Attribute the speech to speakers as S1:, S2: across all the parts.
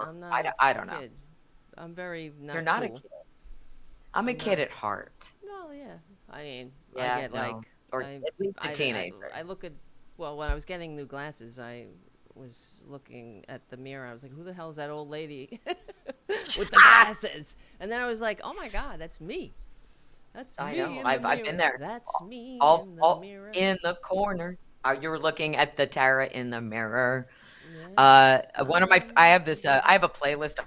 S1: I'm not
S2: I
S1: a
S2: don't know.
S1: kid. I'm very
S2: You're
S1: not
S2: not a
S1: cool.
S2: kid. I'm a
S1: I'm
S2: kid
S1: not.
S2: at heart.
S1: Well, yeah. I mean, I
S2: Yeah,
S1: get
S2: no,
S1: like
S2: or at least a
S1: I
S2: teenager.
S1: look at well when I was getting new glasses, I was looking at the mirror. I was like, who the hell is that old lady with the
S2: Ah,
S1: glasses? And then I was like, oh my god, that's me. That's
S2: I
S1: me
S2: know.
S1: in the
S2: I've been
S1: mirror.
S2: there.
S1: That's me
S2: All
S1: in the
S2: all
S1: mirror.
S2: in the corner. You were looking at the Tara in the mirror.
S1: Yeah,
S2: One of my
S1: I'm
S2: I
S1: the
S2: have this I have a playlist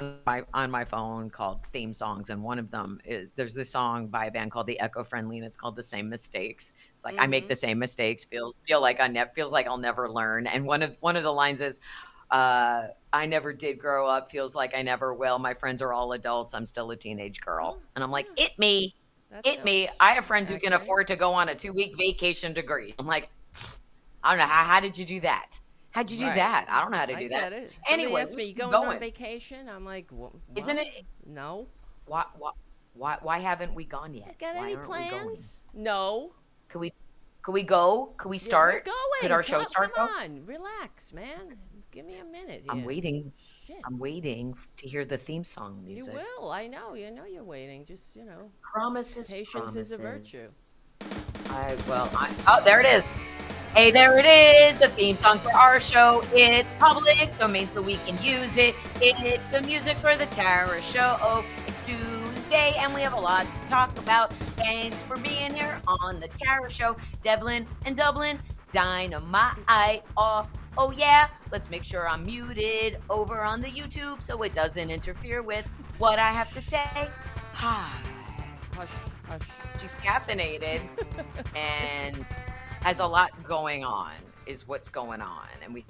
S2: on my phone called theme songs, and one of them is there's this song by a band called the Echo Friendly, and it's called The Same Mistakes. It's like I make
S1: mm-hmm.
S2: the same mistakes, feel like feels like I'll never learn. And one of the lines is I never did grow up, feels like I never will. My friends are all adults. I'm still a teenage
S1: Oh,
S2: girl. And I'm like,
S1: yeah.
S2: it me.
S1: That
S2: It me.
S1: sounds
S2: I have friends who can
S1: accurate.
S2: afford to go on a 2-week vacation to Greece. I'm like, I don't know how did you do that? How'd you do
S1: Right.
S2: that? I don't know how to
S1: I
S2: do that.
S1: get it. Somebody
S2: Anyway,
S1: asked me,
S2: let's
S1: "You
S2: keep
S1: going on
S2: going.
S1: vacation?" I'm like,
S2: Isn't
S1: "What?
S2: it
S1: No."
S2: why haven't we gone yet?
S1: Got
S2: Why
S1: any
S2: aren't we going?
S1: plans? No.
S2: Could we could we go? Could we
S1: Yeah, we're
S2: start? Could
S1: going.
S2: our show
S1: Come
S2: start though?
S1: on. Relax, man. Give me a minute
S2: I'm
S1: here.
S2: waiting.
S1: Shit.
S2: I'm waiting to hear the theme song
S1: You
S2: music.
S1: will. I know. You know you're waiting. Just,
S2: Promises,
S1: patience is a
S2: promises.
S1: virtue.
S2: Oh, there it is. Hey, there it is, the theme song for our show. It's public domain, so we can use it. It's the music for the Tara Show. Oh, it's Tuesday, and we have a lot to talk about. Thanks for being here on the Tara Show. Devlin and Dublin, dynamite. Oh yeah, let's make sure I'm muted over on the YouTube so it doesn't interfere with what I have to say. Hi.
S1: Hush, hush.
S2: She's caffeinated and has a lot going on is what's going on, and we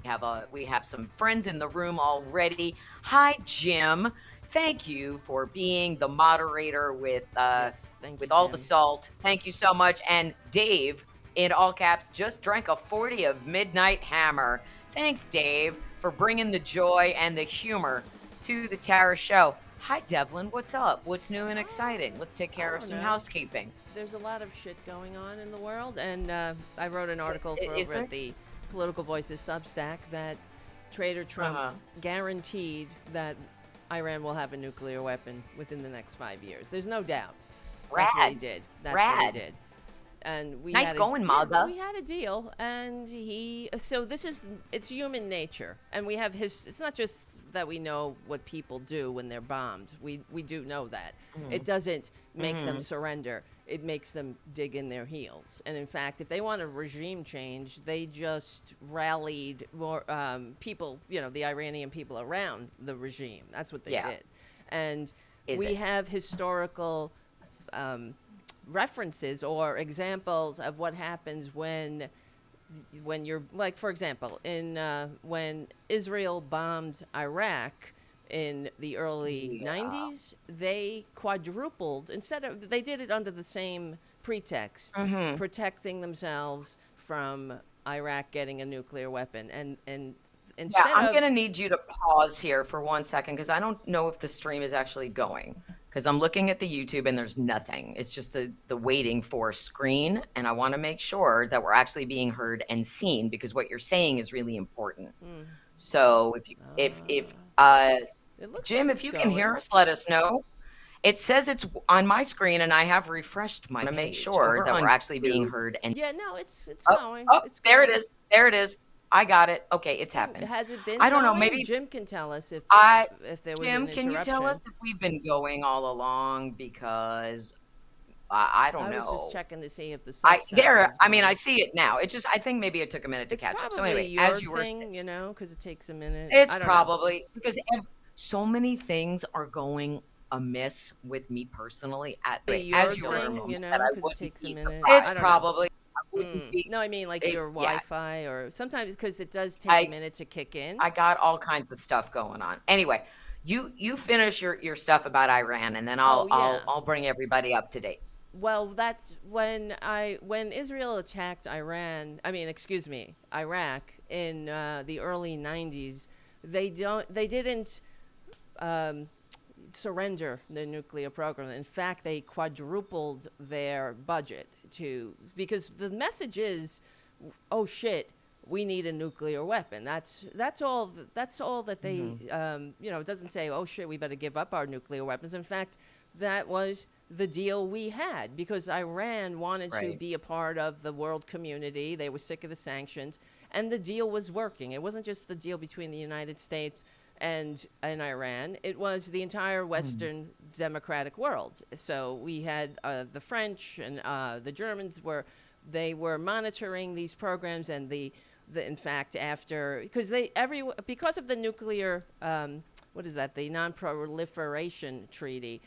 S2: have some friends in the room already. Hi Jim, thank you for being the moderator
S1: Yes. Thank you,
S2: with all the
S1: Jim.
S2: salt. Thank you so much. And Dave, in all caps, just drank a 40 of Midnight Hammer. Thanks Dave for bringing the joy and the humor to the Tara Show. Hi Devlin, what's up? What's new and exciting? Let's take
S1: I
S2: care of
S1: don't
S2: some
S1: know.
S2: housekeeping.
S1: There's a lot of shit going on in the world, and I wrote an
S2: Is,
S1: article for
S2: is
S1: over
S2: there?
S1: at the Political Voices Substack that Trader Trump
S2: Uh-huh.
S1: guaranteed that Iran will have a nuclear weapon within the next 5 years. There's no doubt. That's what he
S2: Rad.
S1: did. That's what he
S2: Rad.
S1: did. And
S2: Nice going, Maga.
S1: we had a deal, and so this is it's human nature, and we have his. It's not just that we know what people do when they're bombed. We do know that
S2: Mhm.
S1: it doesn't make them
S2: Mhm.
S1: surrender. It makes them dig in their heels. And in fact, if they want a regime change, they just rallied more people, the Iranian people around the regime. That's what they
S2: Yeah.
S1: did, and
S2: Is
S1: we
S2: it?
S1: have historical. References or examples of what happens when you're like, for example, in when Israel bombed Iraq in the early
S2: Yeah.
S1: 90s, they quadrupled, instead of, they did it under the same pretext,
S2: Mhm.
S1: protecting themselves from Iraq getting a nuclear weapon, and
S2: Yeah,
S1: instead
S2: I'm
S1: of
S2: gonna need you to pause here for 1 second because I don't know if the stream is actually going. Because I'm looking at the YouTube and there's nothing. It's just the waiting for screen, and I want to make sure that we're actually being heard and seen because what you're saying is really important.
S1: hmm,
S2: So if
S1: uh, it looks like
S2: Jim, if
S1: it's
S2: you can hear
S1: going.
S2: us, let us know. It says it's on my screen, and I have refreshed my page. Make sure that we're actually being heard and
S1: Yeah, no, it's
S2: oh,
S1: going.
S2: oh,
S1: It's
S2: there it
S1: going.
S2: is. There it is. I got it. Okay,
S1: It's
S2: it's
S1: been
S2: happened.
S1: has it been
S2: I don't know.
S1: going?
S2: Maybe
S1: Jim can tell us
S2: I,
S1: if there was
S2: Jim,
S1: an
S2: can you tell us
S1: interruption.
S2: if we've been going all along? Because I don't
S1: I was just
S2: know.
S1: checking to see if the Substack was
S2: I mean, I
S1: going.
S2: see it now. I think maybe it took a minute to
S1: It's
S2: catch up. So
S1: probably
S2: anyway, as
S1: your
S2: you were,
S1: thing, because it takes a minute.
S2: it's
S1: I don't know.
S2: probably because so many things are going amiss with me personally.
S1: Be
S2: As
S1: your
S2: you were a
S1: thing,
S2: moment that I
S1: because it
S2: wouldn't
S1: takes a
S2: be
S1: minute.
S2: surprised.
S1: I
S2: It's
S1: don't know.
S2: probably I wouldn't be.
S1: No, I mean like
S2: It,
S1: your
S2: yeah,
S1: Wi-Fi, or sometimes because it does take a
S2: I
S1: minute to kick in.
S2: I got all kinds of stuff going on. Anyway, you finish your stuff about Iran, and then
S1: Oh
S2: I'll
S1: yeah.
S2: I'll bring everybody up to date.
S1: Well, that's when Israel attacked Iran. I mean, excuse me, Iraq in the early '90s. They didn't um, surrender the nuclear program. In fact, they quadrupled their budget because the message is, oh shit, we need a nuclear weapon. That's all. That's all that they. It doesn't say, oh shit, we better give up our nuclear weapons. In fact, that was the deal we had because Iran wanted to
S2: Right.
S1: be a part of the world community. They were sick of the sanctions, and the deal was working. It wasn't just the deal between the United States and Iran. It was the entire Western democratic world. So we had the French and the Germans they were monitoring these programs, and in fact after because of the nuclear what is that, the non-proliferation treaty,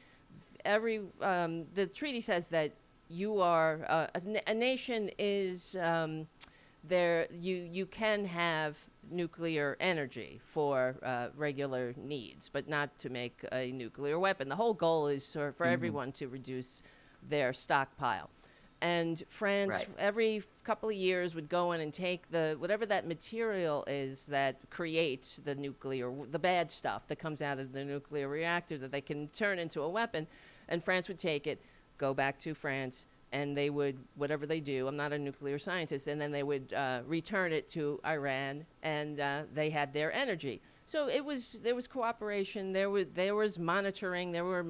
S1: the treaty says that you are a nation is there you can have nuclear energy for regular needs, but not to make a nuclear weapon. The whole goal is for everyone to reduce their stockpile. And France,
S2: Right.
S1: every couple of years, would go in and take whatever that material is that creates the bad stuff that comes out of the nuclear reactor that they can turn into a weapon. And France would take it, go back to France, and they would, whatever they do, I'm not a nuclear scientist, and then they would return it to Iran, and they had their energy. So there was cooperation, there was monitoring, there were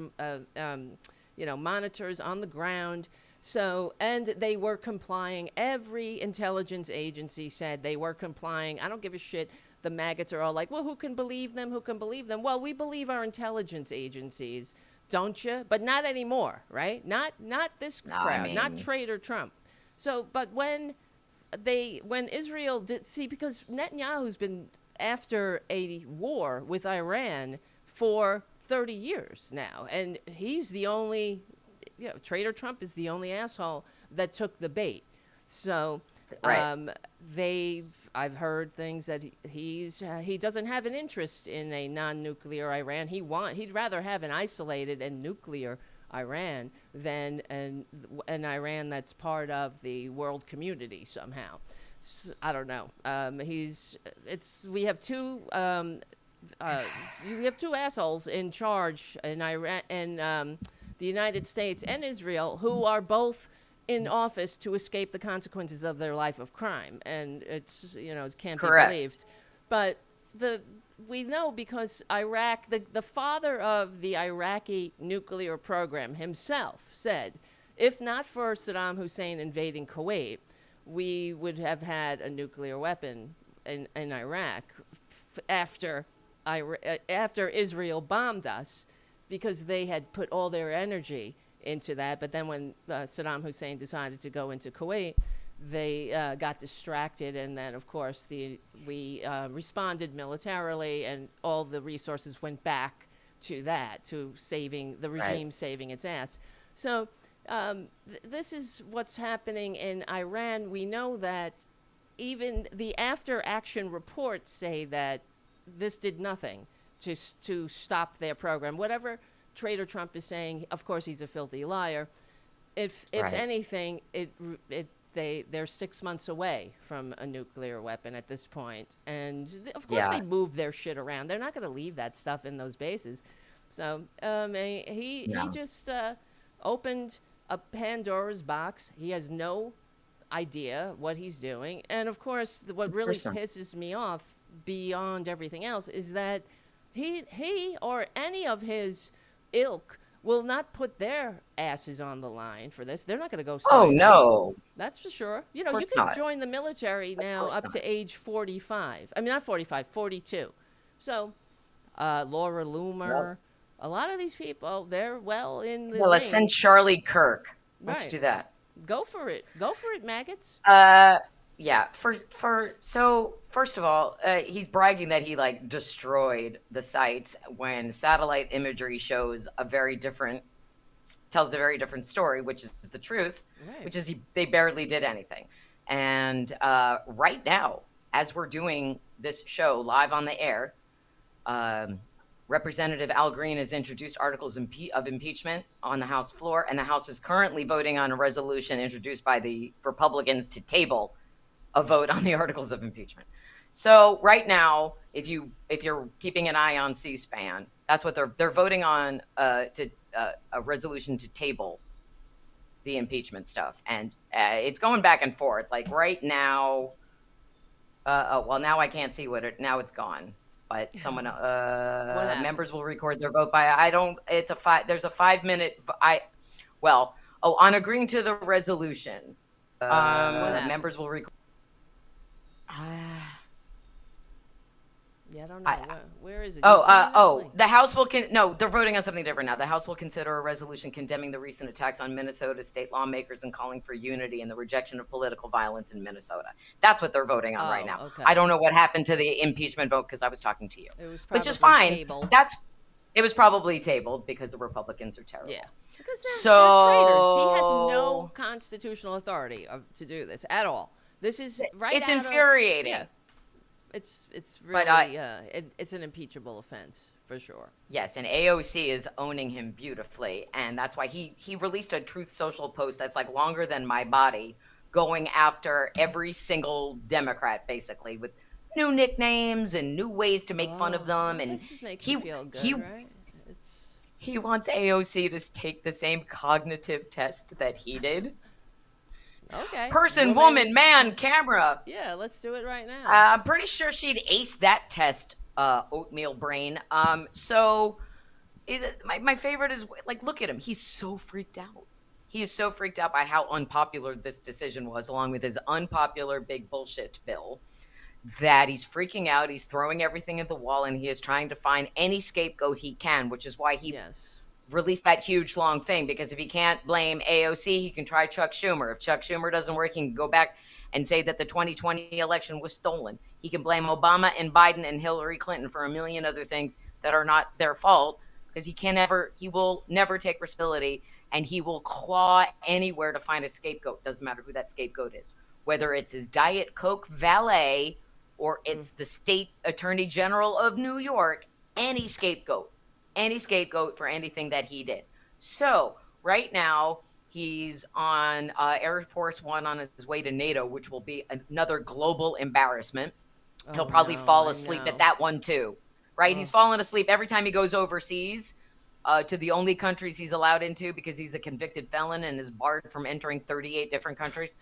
S1: monitors on the ground. So, and they were complying. Every intelligence agency said they were complying. I don't give a shit. The maggots are all like, well, who can believe them? Who can believe them? Well, we believe our intelligence agencies, don't you? But not anymore, right? Not this
S2: No,
S1: crowd, not traitor Trump. So, but when Israel did, see, because Netanyahu's been after a war with Iran for 30 years now, and he's the only, Trader Trump is the only asshole that took the bait. So
S2: Right.
S1: I've heard things that he doesn't have an interest in a non-nuclear Iran. He'd rather have an isolated and nuclear Iran than an Iran that's part of the world community somehow. So, I don't know. We have two assholes in charge in Iran and the United States and Israel, who are both in office to escape the consequences of their life of crime. And it can't
S2: Correct.
S1: be believed. But we know because Iraq, the father of the Iraqi nuclear program himself said, if not for Saddam Hussein invading Kuwait, we would have had a nuclear weapon in Iraq after Israel bombed us, because they had put all their energy into that. But then when Saddam Hussein decided to go into Kuwait, they got distracted. And then, of course, we responded militarily, and all the resources went back to that, to saving the regime,
S2: Right.
S1: saving its ass. So this is what's happening in Iran. We know that even the after-action reports say that this did nothing to stop their program. Whatever Trader Trump is saying, of course he's a filthy liar. If
S2: Right.
S1: anything, they're 6 months away from a nuclear weapon at this point, and of course
S2: Yeah.
S1: they move their shit around. They're not going to leave that stuff in those bases. So he
S2: No.
S1: just opened a Pandora's box. He has no idea what he's doing, and of course what really
S2: Person.
S1: pisses me off beyond everything else is that he or any of his ilk will not put their asses on the line for this. They're not going to go
S2: Oh,
S1: sign up.
S2: no.
S1: That's for sure. You
S2: Of
S1: know, you
S2: course
S1: can
S2: not.
S1: join the military now
S2: course
S1: up
S2: not.
S1: to age 45. I mean, not 45, 42. So, Laura Loomer, a lot of these people, they're well in the
S2: Well, let's
S1: ring.
S2: send Charlie Kirk. Let's
S1: Right.
S2: do that.
S1: Go for it. Go for it, maggots.
S2: Yeah. So first of all, he's bragging that he like destroyed the sites when satellite imagery shows tells a very different story, which is the truth,
S1: Right.
S2: which is they barely did anything. And right now, as we're doing this show live on the air, Representative Al Green has introduced articles of impeachment on the House floor, and the House is currently voting on a resolution introduced by the Republicans to table a vote on the articles of impeachment. So right now, if you're keeping an eye on C-SPAN, that's what they're voting on, a resolution to table the impeachment stuff, and it's going back and forth. Like right now, Oh, well, now I can't see now it's gone. But someone,
S1: What happened?
S2: members will record their vote by, I don't, it's a there's a 5 minute, well, oh, on agreeing to the resolution,
S1: What happened?
S2: members will record.
S1: Yeah, I don't
S2: I,
S1: know. Where is it? You give me that link.
S2: the House will no, they're voting on something different now. The House will consider a resolution condemning the recent attacks on Minnesota state lawmakers and calling for unity and the rejection of political violence in Minnesota. That's what they're voting on right
S1: Oh,
S2: now. I
S1: okay.
S2: don't know what happened to the impeachment vote because I was talking to you,
S1: It was
S2: which is
S1: probably
S2: fine.
S1: tabled.
S2: It was probably tabled because the Republicans are
S1: Yeah,
S2: terrible.
S1: because they're traitors. He has no
S2: So
S1: constitutional authority to do this at all. This is right
S2: it's
S1: out of yeah.
S2: infuriating.
S1: It's
S2: But
S1: really it's an impeachable offense for sure.
S2: yes, and AOC is owning him beautifully, and that's why he released a Truth Social post that's like longer than my body, going after every single Democrat basically with new nicknames and new ways to make fun of
S1: Oh,
S2: them,
S1: well,
S2: and
S1: this just makes you
S2: he
S1: feel
S2: he
S1: good, right? It's
S2: he wants AOC to take the same cognitive test that he did.
S1: okay.
S2: Person,
S1: Woman,
S2: woman, man, camera.
S1: yeah, let's do it right now.
S2: I'm pretty sure she'd ace that test, oatmeal brain. My favorite is like, look at him. He's so freaked out. He is so freaked out by how unpopular this decision was, along with his unpopular big bullshit bill, that he's freaking out. He's throwing everything at the wall, and he is trying to find any scapegoat he can, which is why he
S1: Yes.
S2: released that huge long thing, because if he can't blame AOC, he can try Chuck Schumer. If Chuck Schumer doesn't work, he can go back and say that the 2020 election was stolen. He can blame Obama and Biden and Hillary Clinton for a million other things that are not their fault, because he will never take responsibility, and he will claw anywhere to find a scapegoat. Doesn't matter who that scapegoat is, whether it's his Diet Coke valet or it's the state attorney general of New York. Any scapegoat for anything that he did. So right now he's on Air Force One on his way to NATO, which will be another global embarrassment. He'll
S1: Oh
S2: probably
S1: no,
S2: fall
S1: I
S2: asleep at
S1: know.
S2: that one too, right? He's
S1: Oh,
S2: fallen asleep every time he goes overseas, to the only countries he's allowed into because he's a convicted felon and is barred from entering 38 different countries.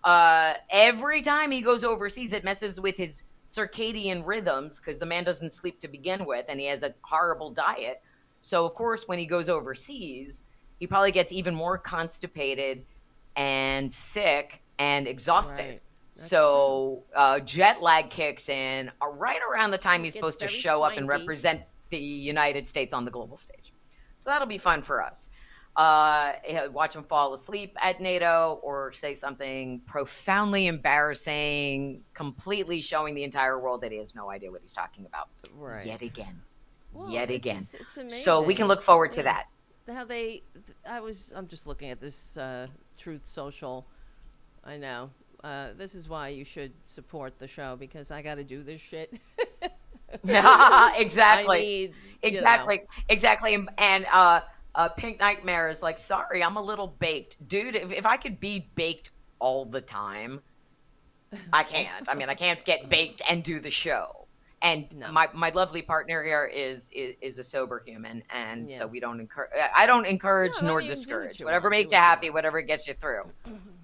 S2: Every time he goes overseas, it messes with his circadian rhythms because the man doesn't sleep to begin with, and he has a horrible diet. So, of course, when he goes overseas, he probably gets even more constipated and sick and exhausted.
S1: right. That's true.
S2: So, jet lag kicks in right around the time
S1: He
S2: he's
S1: gets
S2: supposed to
S1: very
S2: show up and
S1: cranky.
S2: represent the United States on the global stage. So, that'll be fun for us. Watch him fall asleep at NATO or say something profoundly embarrassing, completely showing the entire world that he has no idea what he's talking about.
S1: Right.
S2: Yet again.
S1: Well,
S2: Yet again.
S1: it's
S2: So we can
S1: amazing.
S2: look forward to
S1: Yeah.
S2: that.
S1: How I'm just looking at this Truth Social. I know. This is why you should support the show because I got to do this shit.
S2: Yeah,
S1: I
S2: exactly.
S1: need,
S2: Exactly. And Pink Nightmare is like, sorry, I'm a little baked. Dude, if I could be baked all the time, I can't. I mean, I can't get baked and do the show. And
S1: no.
S2: my lovely partner here is a sober human, and so we
S1: Yes.
S2: don't encourage. I don't encourage
S1: No, I
S2: nor
S1: mean, do what
S2: discourage.
S1: you
S2: Whatever
S1: want. Do
S2: makes you
S1: what you
S2: happy,
S1: want.
S2: whatever gets you through.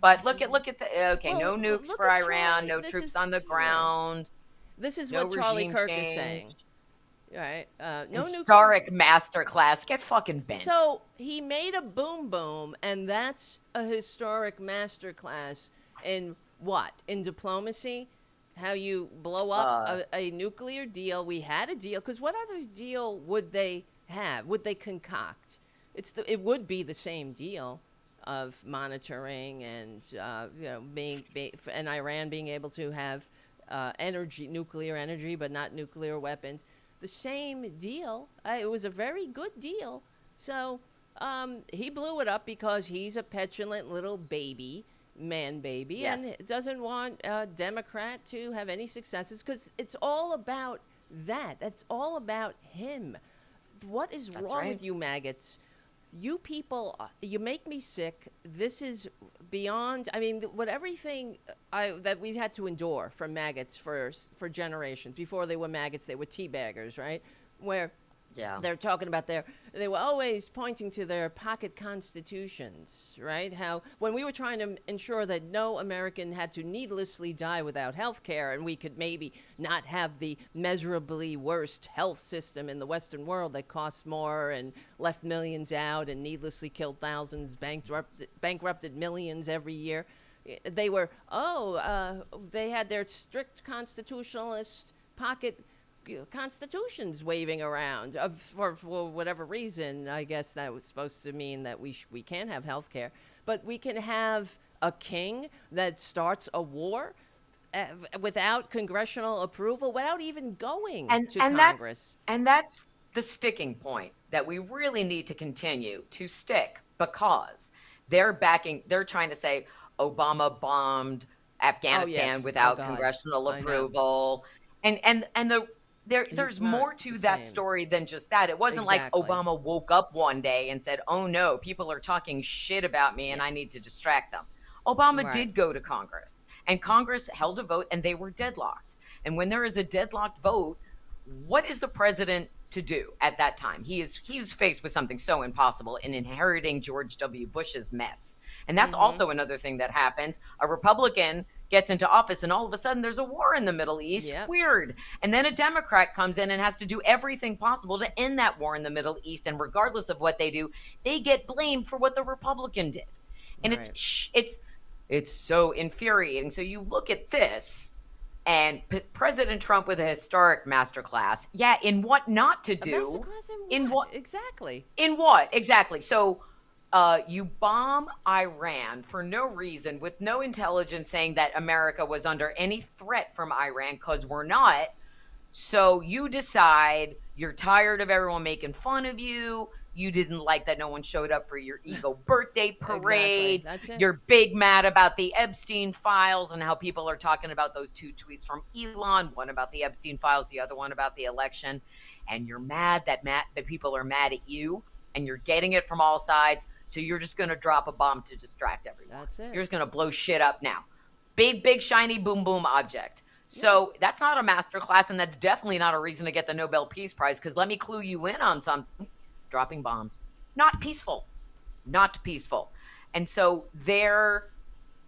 S2: But look at the okay.
S1: Well,
S2: No nukes
S1: look
S2: for
S1: at
S2: Iran.
S1: Charlie.
S2: No
S1: This
S2: troops
S1: is
S2: on the
S1: yeah.
S2: ground.
S1: This is
S2: No
S1: what Charlie
S2: regime
S1: Kirk is saying.
S2: change.
S1: Right? No nukes.
S2: Historic masterclass. Get fucking bent.
S1: So he made a boom boom, and that's a historic masterclass in what? In diplomacy? How you blow up
S2: Uh,
S1: a nuclear deal. We had a deal, because what other deal would they have? Would they concoct? It would be the same deal of monitoring and and Iran being able to have nuclear energy, but not nuclear weapons. The same deal. It was a very good deal. So he blew it up because he's a petulant little baby, man baby,
S2: yes,
S1: and doesn't want a Democrat to have any successes because it's all about that. That's all about him. What is
S2: that's
S1: wrong
S2: right.
S1: with you maggots? You people, you make me sick. This is beyond. I mean, what everything that we had to endure from maggots for generations. Before they were maggots, they were teabaggers, right? Where
S2: Yeah.
S1: They're talking about they were always pointing to their pocket constitutions, right? How when we were trying to ensure that no American had to needlessly die without health care, and we could maybe not have the measurably worst health system in the Western world that cost more and left millions out and needlessly killed thousands, bankrupted millions every year. They were, they had their strict constitutionalist pocket constitutions waving around for whatever reason. I guess that was supposed to mean that we can have health care, but we can have a king that starts a war without congressional approval, without even going to Congress.
S2: That's the sticking point that we really need to continue to stick, because they're trying to say Obama bombed Afghanistan without congressional approval. There's more to that story than just that. It wasn't like Obama woke up one day and said, oh no, people are talking shit about me and I need to distract them. Obama did go to Congress, and Congress held a vote, and they were deadlocked. And when there is a deadlocked vote, what is the president to do at that time? He was faced with something so impossible in inheriting George W. Bush's mess. And that's also another thing that happens. A Republican gets into office, and all of a sudden there's a war in the Middle East. Yep. Weird. And then a Democrat comes in and has to do everything possible to end that war in the Middle East. And regardless of what they do, they get blamed for what the Republican did. And it's so infuriating. So you look at this, and President Trump with a historic masterclass. Yeah, in what not to do.
S1: A masterclass in what? Exactly.
S2: In what? Exactly. So you bomb Iran for no reason, with no intelligence saying that America was under any threat from Iran, because we're not. So you decide you're tired of everyone making fun of you. You didn't like that no one showed up for your ego birthday parade.
S1: Exactly. That's it.
S2: You're big mad about the Epstein files and how people are talking about those two tweets from Elon, one about the Epstein files, the other one about the election. And you're mad that people are mad at you, and you're getting it from all sides. So you're just going to drop a bomb to distract everyone.
S1: That's it.
S2: You're just going to blow shit up now. Big, shiny, boom, boom object. So that's not a masterclass, and that's definitely not a reason to get the Nobel Peace Prize, because let me clue you in on something. Dropping bombs. Not peaceful. And so their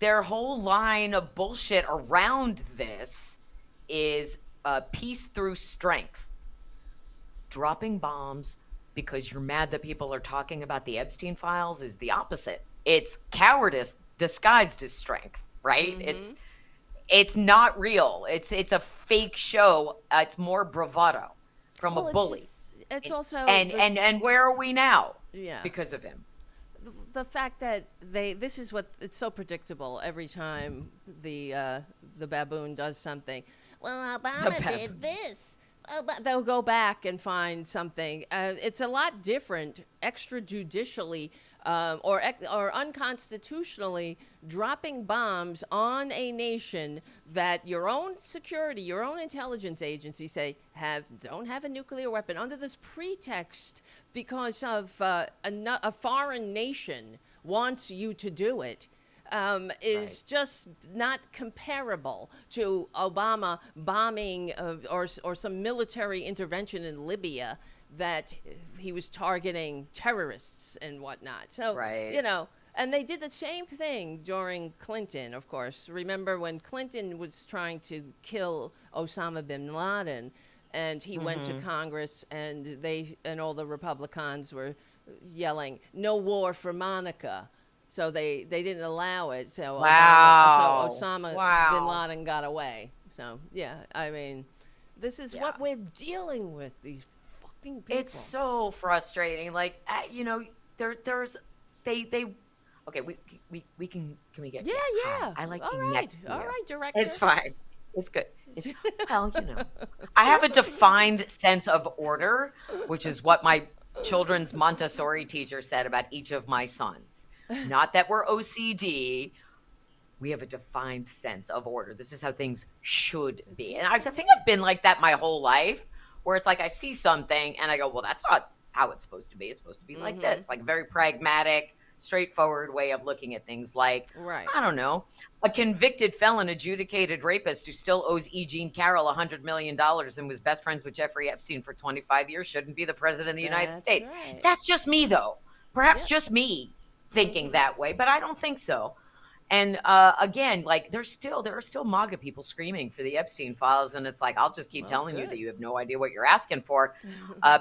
S2: whole line of bullshit around this is peace through strength. Dropping bombs because you're mad that people are talking about the Epstein files is the opposite. It's cowardice disguised as strength, right? Mm-hmm. It's not real. It's a fake show. It's more bravado from a bully.
S1: It's also
S2: and where are we now?
S1: Yeah,
S2: because of him.
S1: The fact that this is what it's so predictable every time the baboon does something. Well, Obama did this. They'll go back and find something. It's a lot different extrajudicially or unconstitutionally dropping bombs on a nation that your own security, your own intelligence agency say don't have a nuclear weapon under this pretext because of a foreign nation wants you to do it. Is just not comparable to Obama bombing or some military intervention in Libya that he was targeting terrorists and whatnot. So, and they did the same thing during Clinton, of course. Remember when Clinton was trying to kill Osama bin Laden, and he went to Congress, and all the Republicans were yelling, "No war for Monica." So they didn't allow it. So Osama bin Laden got away. So I mean, this is what we're dealing with. These fucking people.
S2: It's so frustrating. Like there's okay. We can we get I like being next to you.
S1: All right, director.
S2: It's fine. It's good. Well, I have a defined sense of order, which is what my children's Montessori teacher said about each of my sons. Not that we're OCD. We have a defined sense of order. This is how things should be. And I think I've been like that my whole life, where it's like I see something and I go, well, that's not how it's supposed to be. It's supposed to be like this, like very pragmatic, straightforward way of looking at things, like,
S1: Right.
S2: I don't know, a convicted felon, adjudicated rapist who still owes E. Jean Carroll $100 million and was best friends with Jeffrey Epstein for 25 years shouldn't be the president of the United
S1: That's
S2: States.
S1: right.
S2: That's just me, though. Perhaps
S1: Yep.
S2: just me thinking that way, but I don't think so. And again, like there are still MAGA people screaming for the Epstein files, and it's like, I'll just keep
S1: Well,
S2: telling you that
S1: good.
S2: you have no idea what you're asking for.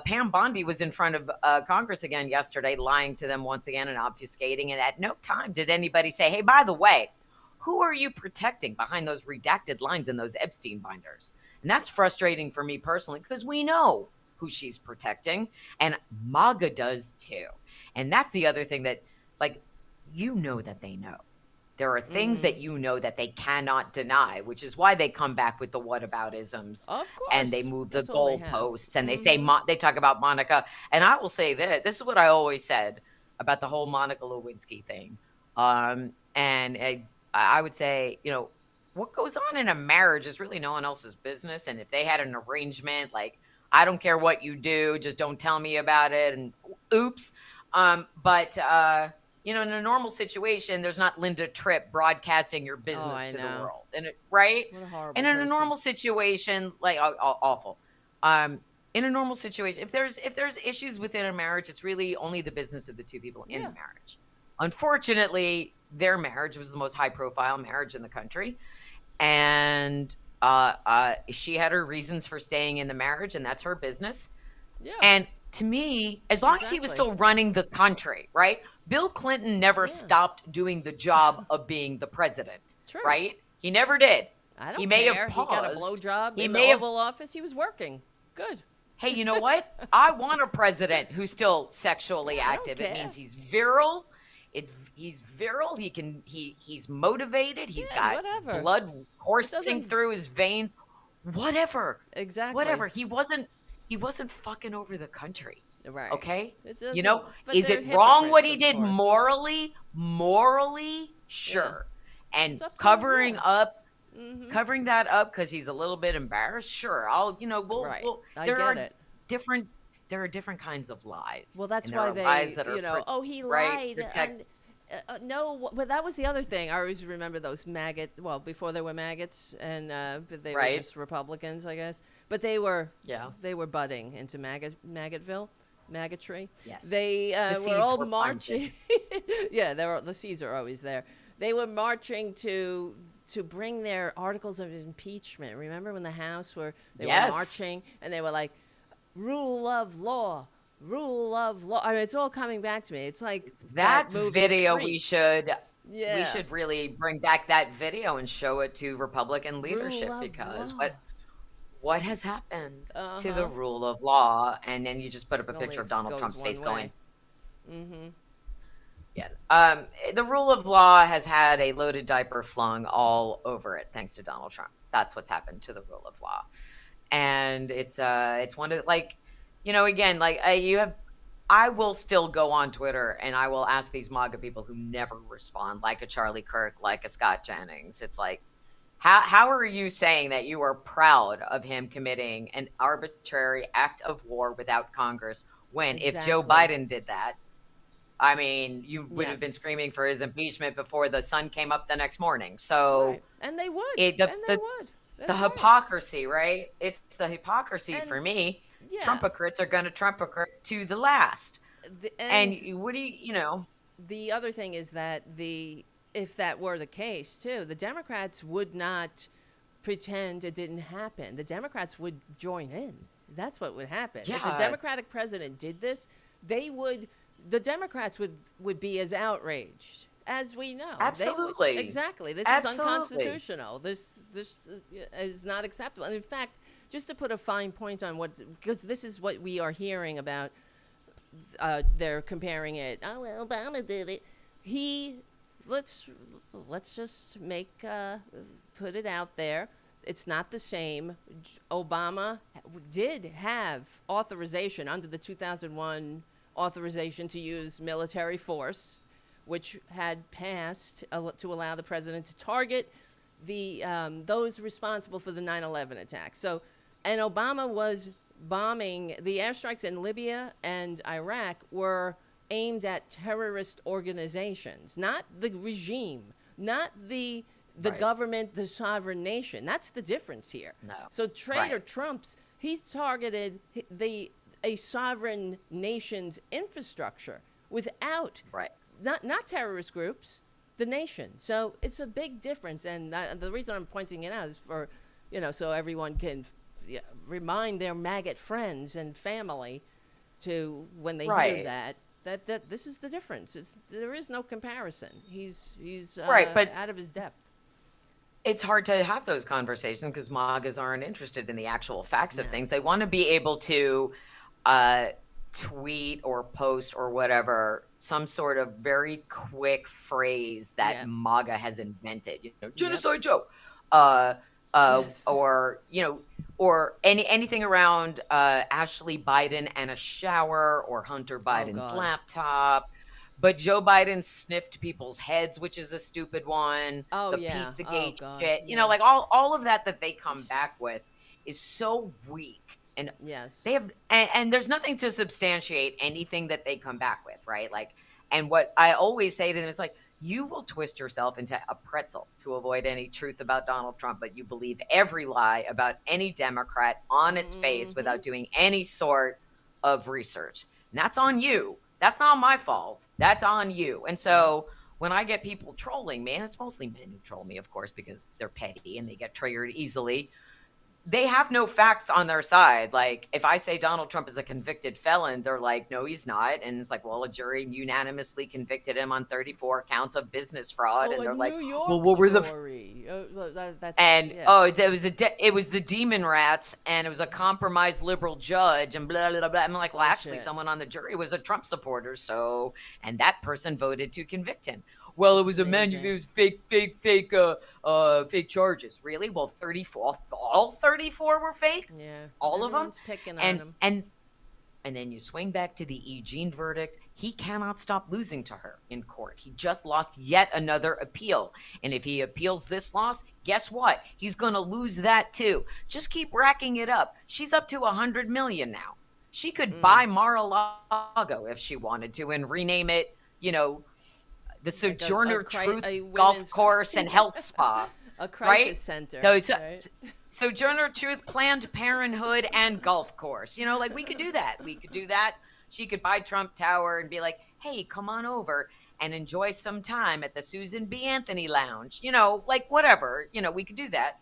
S2: Pam Bondi was in front of Congress again yesterday, lying to them once again and obfuscating. And at no time did anybody say, "Hey, by the way, who are you protecting behind those redacted lines in those Epstein binders?" And that's frustrating for me personally, because we know who she's protecting, and MAGA does too. And that's the other thing that, like, that they know. There are things that that they cannot deny, which is why they come back with the whataboutisms,
S1: Of
S2: and they
S1: course.
S2: move the
S1: That's all they have.
S2: goalposts, and they say they talk about Monica. And I will say that this is what I always said about the whole Monica Lewinsky thing. And I would say, what goes on in a marriage is really no one else's business. And if they had an arrangement, like, I don't care what you do, just don't tell me about it. And oops. But in a normal situation, there's not Linda Tripp broadcasting your business to the world, right?
S1: What a horrible
S2: And in
S1: person.
S2: a normal situation, like awful. In a normal situation, if there's issues within a marriage, it's really only the business of the two people in the marriage. Unfortunately, their marriage was the most high-profile marriage in the country, and she had her reasons for staying in the marriage, and that's her business.
S1: Yeah.
S2: And to me, as long as he was still running the country, right? Bill Clinton never stopped doing the job of being the president, right? He never did.
S1: I don't
S2: he may
S1: care.
S2: have paused.
S1: He got a blowjob in
S2: may
S1: the
S2: have,
S1: Oval Office. He was working. Good.
S2: Hey, you know what? I want a president who's still sexually active. It means he's virile. He's virile. He's motivated. He's got blood coursing through his veins. Whatever.
S1: Exactly.
S2: Whatever. He wasn't fucking over the country.
S1: Right.
S2: Okay. Is it wrong what he did morally? Morally, sure. Yeah. And covering that up because he's a little bit embarrassed. Sure. There are different kinds of lies.
S1: Well, that's why they,
S2: lies that are,
S1: he lied. No, but that was the other ththing. I always remember those maggot. Well, before they were maggots, and they were just Republicans, I guess. But they were budding into maggotville. Maggotry.
S2: Yes.
S1: They were all marching. The seeds are always there. They were marching to bring their articles of impeachment. Remember when the House were marching and they were like, rule of law. I mean, it's all coming back to me. It's like
S2: that's
S1: that
S2: video.
S1: Freaks.
S2: We should really bring back that video and show it to Republican leadership, because what has happened to the rule of law? And then you just put up a picture of Donald Trump's face going. Yeah. The rule of law has had a loaded diaper flung all over it thanks to Donald Trump. That's what's happened to the rule of law. And it's one of, like, again, like I will still go on Twitter and I will ask these MAGA people who never respond, like a Charlie Kirk, like a Scott Jennings. It's like, how are you saying that you are proud of him committing an arbitrary act of war without Congress when if Joe Biden did that, I mean, you would have been screaming for his impeachment before the sun came up the next morning. So,
S1: and they would.
S2: The hypocrisy, right? It's the hypocrisy for me. Yeah. Trump-ocrites are going to Trump-ocrit to the last. And what do you?
S1: The other thing is that if that were the case, too, the Democrats would not pretend it didn't happen. The Democrats would join in. That's what would happen.
S2: Yeah.
S1: If the Democratic president did this, the Democrats would be as outraged as we know.
S2: Absolutely.
S1: Exactly. This is unconstitutional. This is not acceptable. And in fact, just to put a fine point on because this is what we are hearing about, they're comparing it. Oh, well, Obama did it. Let's just put it out there. It's not the same. Obama did have authorization under the 2001 authorization to use military force, which had passed to allow the president to target those responsible for the 9/11 attack. So, and Obama was bombing the airstrikes in Libya and Iraq were aimed at terrorist organizations, not the regime, not the
S2: Right.
S1: government, the sovereign nation. That's the difference here.
S2: No.
S1: So Traitor
S2: Right.
S1: Trump's he's targeted the a sovereign nation's infrastructure without
S2: Right.
S1: not terrorist groups, the nation. So it's a big difference, and the reason I'm pointing it out is for, so everyone can remind their maggot friends and family to when they hear
S2: Right.
S1: that this is the difference. There is no comparison. He's
S2: Right. But
S1: out of his depth.
S2: it's hard to have those conversations because MAGAs aren't interested in the actual facts of
S1: No.
S2: things. They want to be able to tweet or post or whatever some sort of very quick phrase that
S1: Yeah.
S2: MAGA has invented.
S1: Yep.
S2: Genocide Joe.
S1: Yes.
S2: Or or anything around Ashley Biden and a shower or Hunter Biden's
S1: God.
S2: laptop. But Joe Biden sniffed people's heads, which is a stupid one.
S1: Oh,
S2: The
S1: yeah.
S2: Pizzagate
S1: God.
S2: shit.
S1: Yeah.
S2: Like all of that they come back with is so weak. And
S1: Yes.
S2: they have and there's nothing to substantiate anything that they come back with, right? Like, and what I always say to them is like, you will twist yourself into a pretzel to avoid any truth about Donald Trump, but you believe every lie about any Democrat on its face without doing any sort of research. And that's on you. That's not my fault. That's on you. And so when I get people trolling me, and it's mostly men who troll me, of course, because they're petty and they get triggered easily, they have no facts on their side. Like, if I say Donald Trump is a convicted felon, they're like, no, he's not. And it's like, well, a jury unanimously convicted him on 34 counts of business fraud. And they're like, well, what were the... It was the demon rats, and it was a compromised liberal judge, and blah, blah, blah. I'm like, well, actually, someone on the jury was a Trump supporter, so... And that person voted to convict him. Well, it was it was fake charges. Really? Well, 34, all 34 were fake?
S1: Yeah.
S2: All of them?
S1: Everyone's picking on him.
S2: And then you swing back to the E. Jean verdict. He cannot stop losing to her in court. He just lost yet another appeal. And if he appeals this loss, guess what? He's going to lose that too. Just keep racking it up. She's up to $100 million now. She could buy Mar-a-Lago if she wanted to and rename it, the Sojourner Truth Golf Course and Health Spa.
S1: A crisis center. Right?
S2: Sojourner Truth, Planned Parenthood, and Golf Course. Like, we could do that. We could do that. She could buy Trump Tower and be like, hey, come on over and enjoy some time at the Susan B. Anthony Lounge. Like, whatever. We could do that.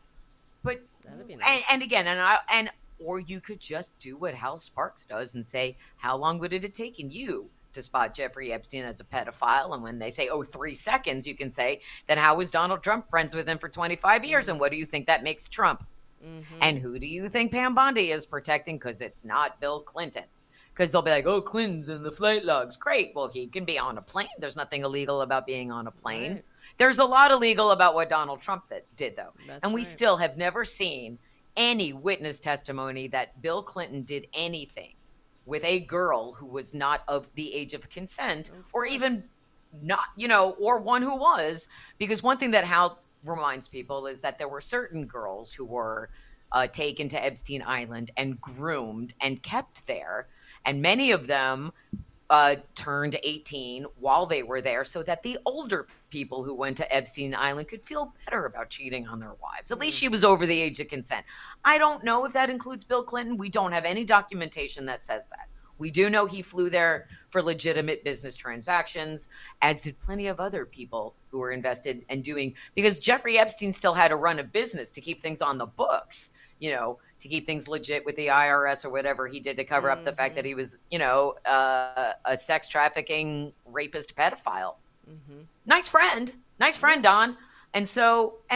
S2: But
S1: that'd be nice.
S2: And again, or you could just do what Hal Sparks does and say, how long would it have taken you to spot Jeffrey Epstein as a pedophile? And when they say, 3 seconds, you can say, then how was Donald Trump friends with him for 25 years? And what do you think that makes Trump? And who do you think Pam Bondi is protecting? Because it's not Bill Clinton. Because they'll be like, Clinton's in the flight logs. Great. Well, he can be on a plane. There's nothing illegal about being on a plane. Right. There's a lot illegal about what Donald Trump did, though. That's we still have never seen any witness testimony that Bill Clinton did anything with a girl who was not of the age of consent, or even not, or one who was. Because one thing that Hal reminds people is that there were certain girls who were taken to Epstein Island and groomed and kept there. And many of them turned 18 while they were there so that the older people who went to Epstein Island could feel better about cheating on their wives. At least she was over the age of consent. I don't know if that includes Bill Clinton. We don't have any documentation that says that. We do know he flew there for legitimate business transactions, as did plenty of other people who were invested in doing, because Jeffrey Epstein still had to run a business to keep things on the books, to keep things legit with the IRS or whatever he did to cover up the fact that he was, a sex trafficking rapist pedophile. Nice friend, Don. And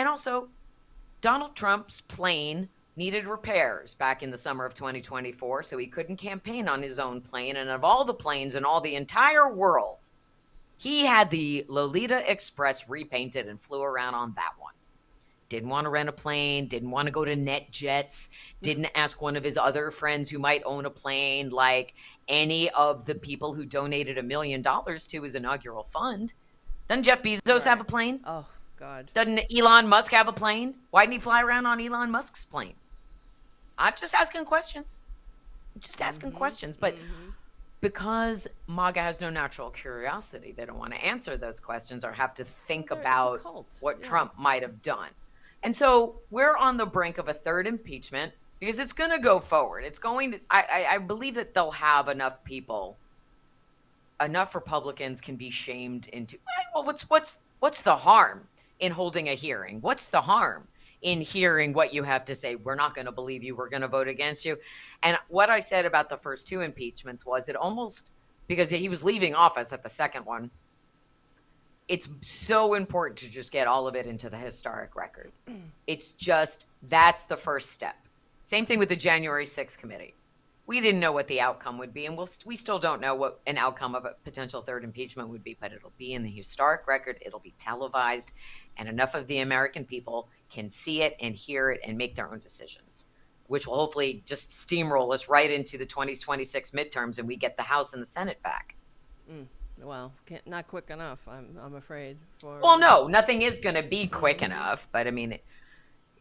S2: also Donald Trump's plane needed repairs back in the summer of 2024, so he couldn't campaign on his own plane. And of all the planes in all the entire world, he had the Lolita Express repainted and flew around on that one. Didn't want to rent a plane, didn't want to go to NetJets, didn't ask one of his other friends who might own a plane, like any of the people who donated $1 million to his inaugural fund. Doesn't Jeff Bezos have a plane?
S1: Oh, God.
S2: Doesn't Elon Musk have a plane? Why didn't he fly around on Elon Musk's plane? I'm just asking questions. But because MAGA has no natural curiosity, they don't want to answer those questions or have to think
S1: It's a
S2: about
S1: cult.
S2: what
S1: Yeah.
S2: Trump might have done. And so we're on the brink of a third impeachment because it's going to go forward. It's going to, I believe that they'll have enough people, enough Republicans can be shamed into, well, what's the harm in holding a hearing? What's the harm in hearing what you have to say? We're not going to believe you. We're going to vote against you. And what I said about the first two impeachments was it almost, because he was leaving office at the second one, it's so important to just get all of it into the historic record. It's just, that's the first step. Same thing with the January 6th committee. We didn't know what the outcome would be, and we still don't know what an outcome of a potential third impeachment would be, but it'll be in the historic record. It'll be televised, and enough of the American people can see it and hear it and make their own decisions, which will hopefully just steamroll us right into the 2026 midterms, and we get the House and the Senate back.
S1: Well, not quick enough, I'm afraid.
S2: Well, no, nothing is going to be quick enough, but I mean,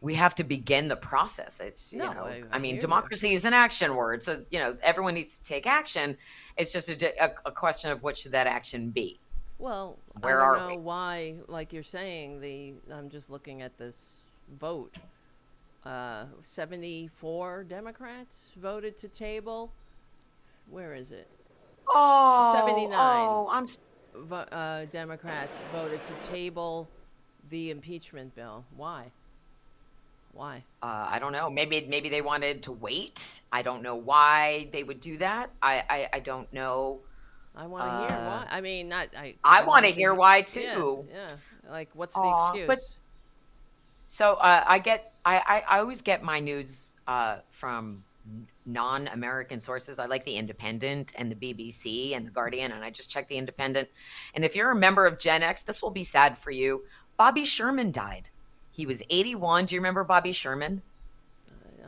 S2: we have to begin the process. It's, I mean, democracy is an action word. So, everyone needs to take action. It's just a question of what should that action be?
S1: Well,
S2: Where
S1: I
S2: are
S1: don't know
S2: we?
S1: why, like you're saying, I'm just looking at this vote. 74 Democrats voted to table. Where is it?
S2: Oh,
S1: 79
S2: I'm
S1: Democrats voted to table the impeachment bill. Why?
S2: I don't know. Maybe they wanted to wait. I don't know why they would do that. I don't know.
S1: I want to hear why. I mean, not
S2: I want to hear why too.
S1: Yeah. Like, what's the excuse?
S2: But so I always get my news from non-American sources. I like the Independent and the BBC and the Guardian, and I just check the Independent. And if you're a member of Gen X, this will be sad for you. Bobby Sherman died. He was 81. Do you remember Bobby Sherman?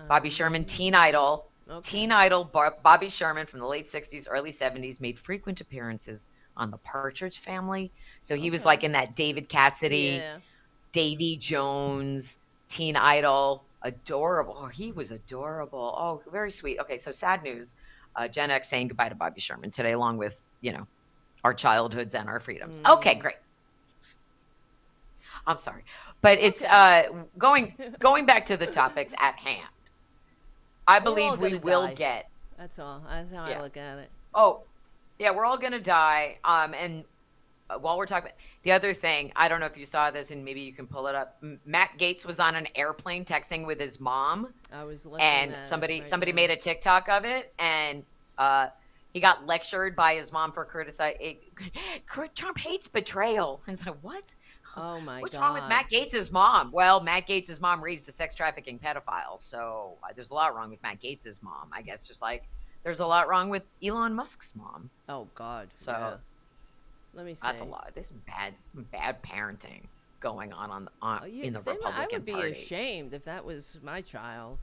S2: Bobby Sherman, teen idol. Okay. Teen idol Bobby Sherman from the late 60s, early 70s made frequent appearances on the Partridge Family. So he was like in that David Cassidy, Davy Jones, teen idol. Adorable. Oh, he was adorable. Oh, very sweet. Okay, so sad news. Gen X saying goodbye to Bobby Sherman today, along with, our childhoods and our freedoms. Okay, great. I'm sorry. But it's going back to the topics at hand. I believe we will get.
S1: That's all. That's how I look at it.
S2: Oh, yeah, we're all going to die. And while we're talking, the other thing, I don't know if you saw this, and maybe you can pull it up. Matt Gaetz was on an airplane texting with his mom.
S1: I was looking
S2: and
S1: at
S2: somebody made a TikTok of it, and he got lectured by his mom for criticizing. Trump hates betrayal. I was like, what?
S1: Oh my God!
S2: What's wrong with Matt Gaetz' mom? Well, Matt Gaetz' mom raised a sex trafficking pedophile, so there's a lot wrong with Matt Gaetz' mom. I guess just like there's a lot wrong with Elon Musk's mom.
S1: Oh God!
S2: So
S1: let me see.
S2: That's a lot. This is bad parenting going on in the Republican Party.
S1: I would be ashamed if that was my child.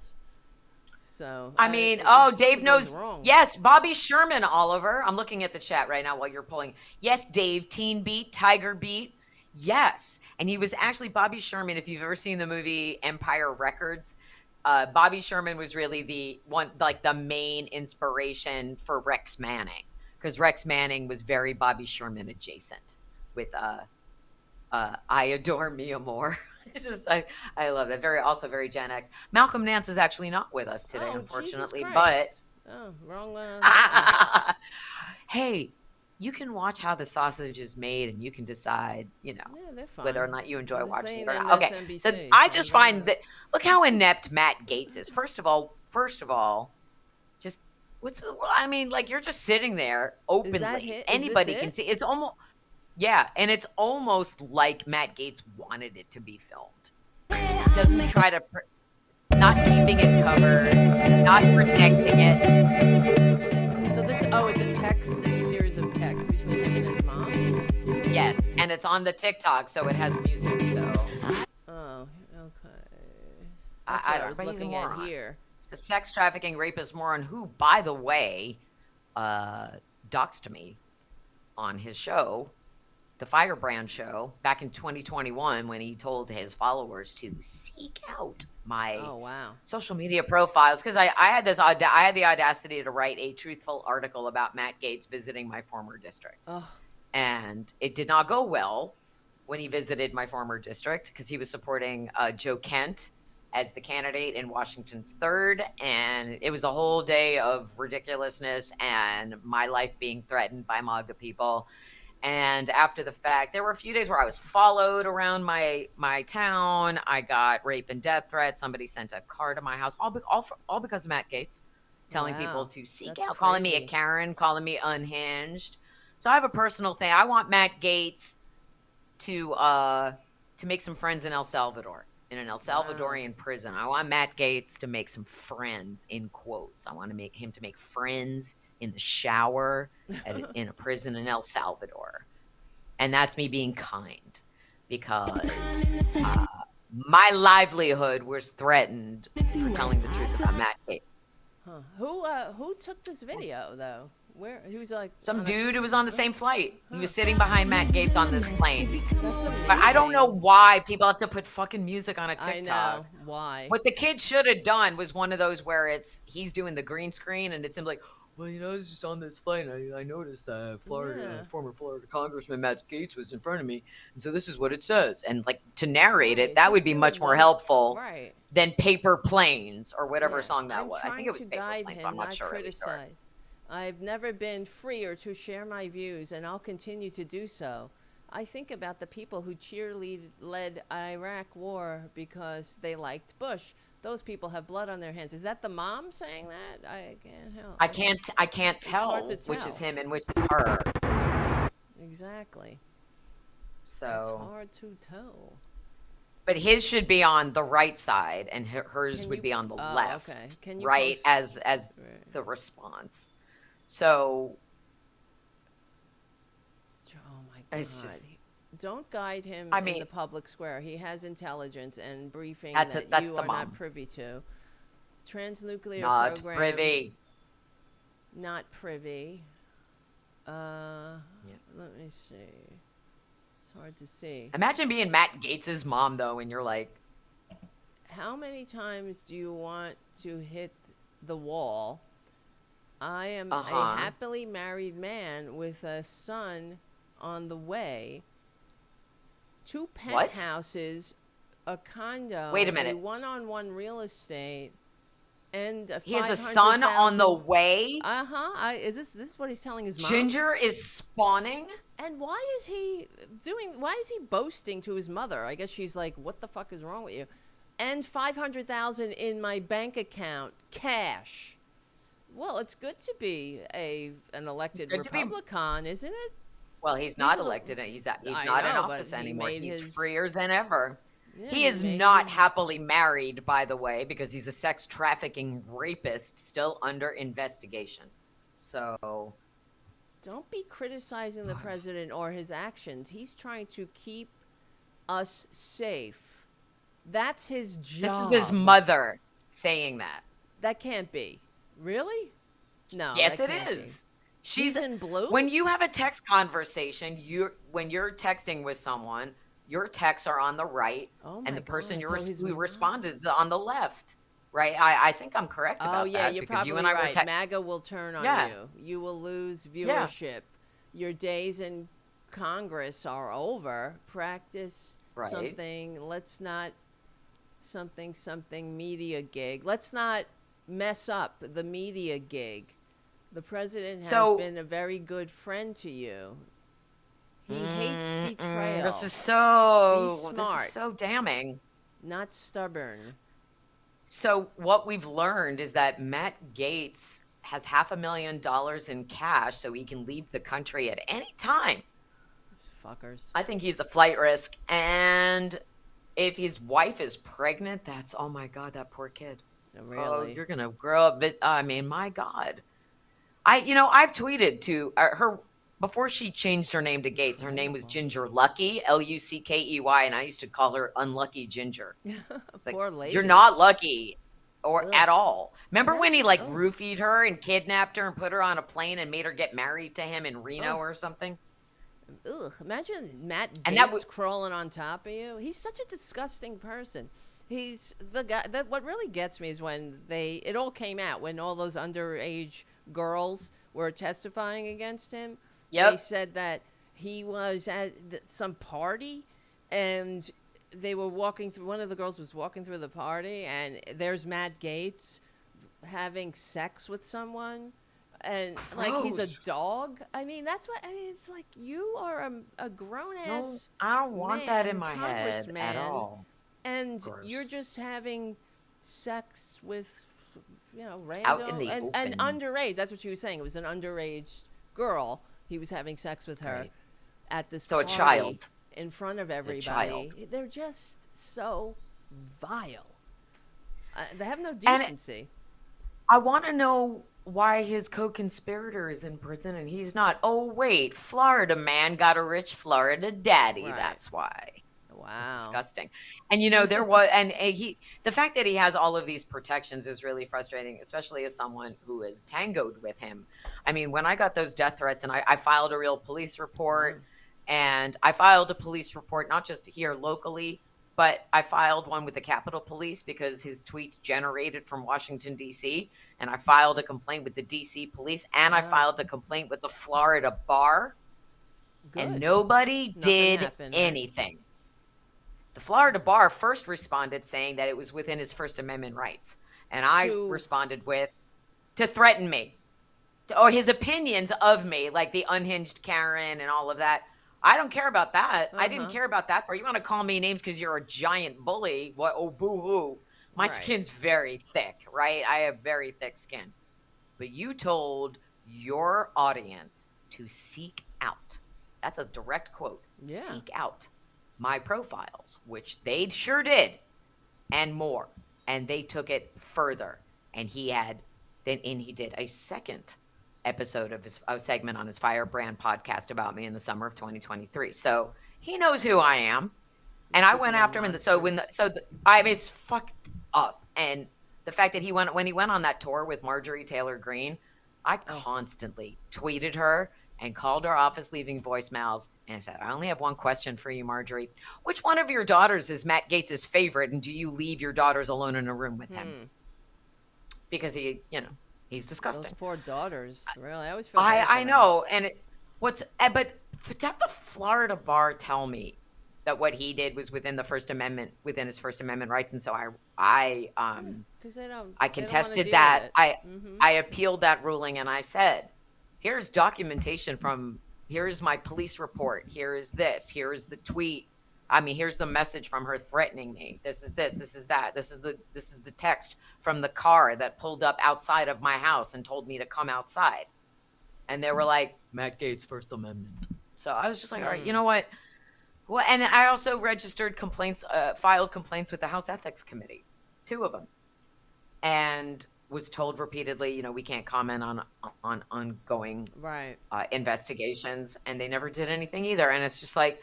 S1: So
S2: I mean, Dave knows.
S1: Wrong.
S2: Yes, Bobby Sherman, Oliver. I'm looking at the chat right now while you're pulling. Yes, Dave, Teen Beat, Tiger Beat. Yes, and he was actually Bobby Sherman. If you've ever seen the movie Empire Records, Bobby Sherman was really the one, like the main inspiration for Rex Manning, because Rex Manning was very Bobby Sherman adjacent with I Adore Me More. It's just I love that. Also very Gen X. Malcolm Nance is actually not with us today, unfortunately, but
S1: wrong.
S2: Hey, you can watch how the sausage is made, and you can decide, whether or not you enjoy watching it or not. Okay, so I just find that, look how inept Matt Gaetz is. First of all, just you're just sitting there openly. Anybody can see. It's almost. Yeah, and it's almost like Matt Gaetz wanted it to be filmed. Doesn't try to, not keeping it covered, not protecting it.
S1: So it's a text. It's a series of texts between him and his mom.
S2: Yes, and it's on the TikTok, so it has music. So.
S1: Oh, okay. That's what I was looking at here.
S2: The sex trafficking rapist moron who, by the way, doxed me on his show. the Firebrand show back in 2021 when he told his followers to seek out my social media profiles, because I had the audacity to write a truthful article about Matt Gaetz visiting my former district. And it did not go well when he visited my former district because he was supporting Joe Kent as the candidate in Washington's 3rd, and it was a whole day of ridiculousness and my life being threatened by MAGA people. And after the fact, there were a few days where I was followed around my town. I got rape and death threats. Somebody sent a car to my house, all because of Matt Gaetz, telling people to seek out, calling me a Karen, calling me unhinged. So I have a personal thing. I want Matt Gaetz to make some friends in El Salvador, in an El Salvadorian prison. I want Matt Gaetz to make some friends, in quotes. I want him to make friends in the shower in a prison in El Salvador. And that's me being kind, because my livelihood was threatened for telling the truth about Matt Gaetz.
S1: Who took this video though? Where he was like
S2: some dude who was on the same flight. He was sitting behind Matt Gaetz on this plane.
S1: That's amazing.
S2: But I don't know why people have to put fucking music on a TikTok.
S1: I know why.
S2: What the kid should have done was one of those where he's doing the green screen and it's him like, well, I was just on this flight and I noticed that former Florida Congressman Matt Gaetz was in front of me, and so this is what it says. And like to narrate it, that would be much more helpful than Paper Planes or whatever song that was. I think it was Paper Planes, but I'm not sure.
S1: I've never been freer to share my views, and I'll continue to do so. I think about the people who led Iraq war because they liked Bush. Those people have blood on their hands. Is that the mom saying that? I can't help.
S2: I can't tell which is him and which is her.
S1: Exactly.
S2: So
S1: it's hard to tell.
S2: But his should be on the right side, and hers would be on the left, right, as the response. So,
S1: oh my God! Don't guide him in the public square. He has intelligence and briefing
S2: that's
S1: you
S2: are
S1: not privy to. Transnuclear
S2: not
S1: program.
S2: Privy.
S1: Not privy. Let me see. It's hard to see.
S2: Imagine being Matt Gaetz's mom, though, and you're like,
S1: how many times do you want to hit the wall? I am a happily married man with a son on the way. 2 penthouses, a condo,
S2: wait a minute,
S1: a one-on-one real estate, and a
S2: he has a son on the way.
S1: Is this what he's telling his mom?
S2: Ginger is spawning.
S1: And why is he boasting to his mother? I guess she's like, what the fuck is wrong with you? And $500,000 in my bank account, cash. Well, it's good to be an elected Republican, isn't it?
S2: Well, he's not elected. He's not in office anymore. He's freer than ever. Yeah, he is not happily married, by the way, because he's a sex trafficking rapist still under investigation. So
S1: don't be criticizing the president or his actions. He's trying to keep us safe. That's his job.
S2: This is his mother saying that.
S1: That can't be. Really? No.
S2: Yes, it is.
S1: She's in blue.
S2: When you have a text conversation, when you're texting with someone, your texts are on the right, and the person who responded is on the left. Right? I think I'm correct about that.
S1: Oh yeah, you're probably right. MAGA will turn on you. You will lose viewership. Yeah. Your days in Congress are over. Practice something. Let's not something media gig. Let's not mess up the media gig. The president has been a very good friend to you. He hates betrayal.
S2: This is so damning.
S1: Not stubborn.
S2: So what we've learned is that Matt Gaetz has $500,000 in cash so he can leave the country at any time.
S1: Fuckers.
S2: I think he's a flight risk. And if his wife is pregnant, oh my God, that poor kid.
S1: Really?
S2: Oh, you're going to grow up. I mean, my God. I've tweeted to her before she changed her name to Gaetz. Her name was Ginger Lucky, Luckey, and I used to call her Unlucky Ginger.
S1: Poor lady.
S2: You're not lucky at all. Remember when he roofied her and kidnapped her and put her on a plane and made her get married to him in Reno or something?
S1: ugh, imagine Matt
S2: And that
S1: Gaetz crawling on top of you. He's such a disgusting person. He's the guy that what really gets me is when it all came out when all those underage girls were testifying against him. They
S2: Yep.
S1: said that he was at some party and they were walking through, one of the girls was walking through the party and there's Matt Gaetz having sex with someone and like he's
S2: Gross.
S1: a dog. I mean, that's what I mean. It's like you are a grown
S2: No,
S1: ass
S2: I don't want that in
S1: man,
S2: my head at
S1: congressman,
S2: all.
S1: and you're
S2: Gross.
S1: just having sex with,
S2: Out in
S1: random
S2: the
S1: and
S2: open.
S1: underage. That's what she was saying. It was an underage girl. He was having sex with her
S2: Right.
S1: at this
S2: So a
S1: party
S2: child.
S1: in front of
S2: It's a
S1: everybody.
S2: child.
S1: They're just so vile. They have no
S2: And
S1: decency.
S2: I want to know why his co-conspirator is in prison and he's not. Oh, wait, Florida man got a rich Florida daddy.
S1: Right.
S2: That's why. It's
S1: Wow.
S2: disgusting. And there was, and the fact that he has all of these protections is really frustrating, especially as someone who has tangoed with him. I mean, when I got those death threats and I filed a real police report, and I filed a police report, not just here locally, but I filed one with the Capitol Police because his tweets generated from Washington, D.C. And I filed a complaint with the D.C. Police, and I
S1: Wow.
S2: filed a complaint with the Florida bar, and
S1: Good.
S2: nobody
S1: Nothing
S2: did
S1: happened, right?
S2: anything. The Florida bar first responded saying that it was within his First Amendment rights. And I responded with, to threaten me, or his opinions of me, like the unhinged Karen and all of that. I don't care about that. I didn't care about that part. You want to call me names because you're a giant bully. What? Oh, boo-hoo. My
S1: Right.
S2: skin's very thick, right? I have very thick skin. But you told your audience to seek out. That's a direct quote.
S1: Yeah.
S2: Seek out my profiles, which they sure did, and more. And they took it further. And he did a second episode of his segment on his Firebrand podcast about me in the summer of 2023. So he knows who I am. And I went after him. And I mean, it's fucked up. And the fact that when he went on that tour with Marjorie Taylor Greene, I constantly tweeted her and called her office leaving voicemails. And I said, I only have one question for you, Marjorie. Which one of your daughters is Matt Gaetz' favorite? And do you leave your daughters alone in a room with him? Because he's disgusting.
S1: Those poor daughters. Really, I always feel bad for
S2: I
S1: them.
S2: know. And but to have the Florida bar tell me that what he did was within his First Amendment rights. And so I contested that. I appealed that ruling and I said, here's documentation here's my police report. Here is this. Here is the tweet. I mean, here's the message from her threatening me. This is this. This is that. This is the text from the car that pulled up outside of my house and told me to come outside. And they were like, Matt Gaetz, First Amendment. So I was just like, all right, you know what? Well, and I also registered filed complaints with the House Ethics Committee, 2 of them, and was told repeatedly, we can't comment on ongoing investigations, and they never did anything either. And it's just like,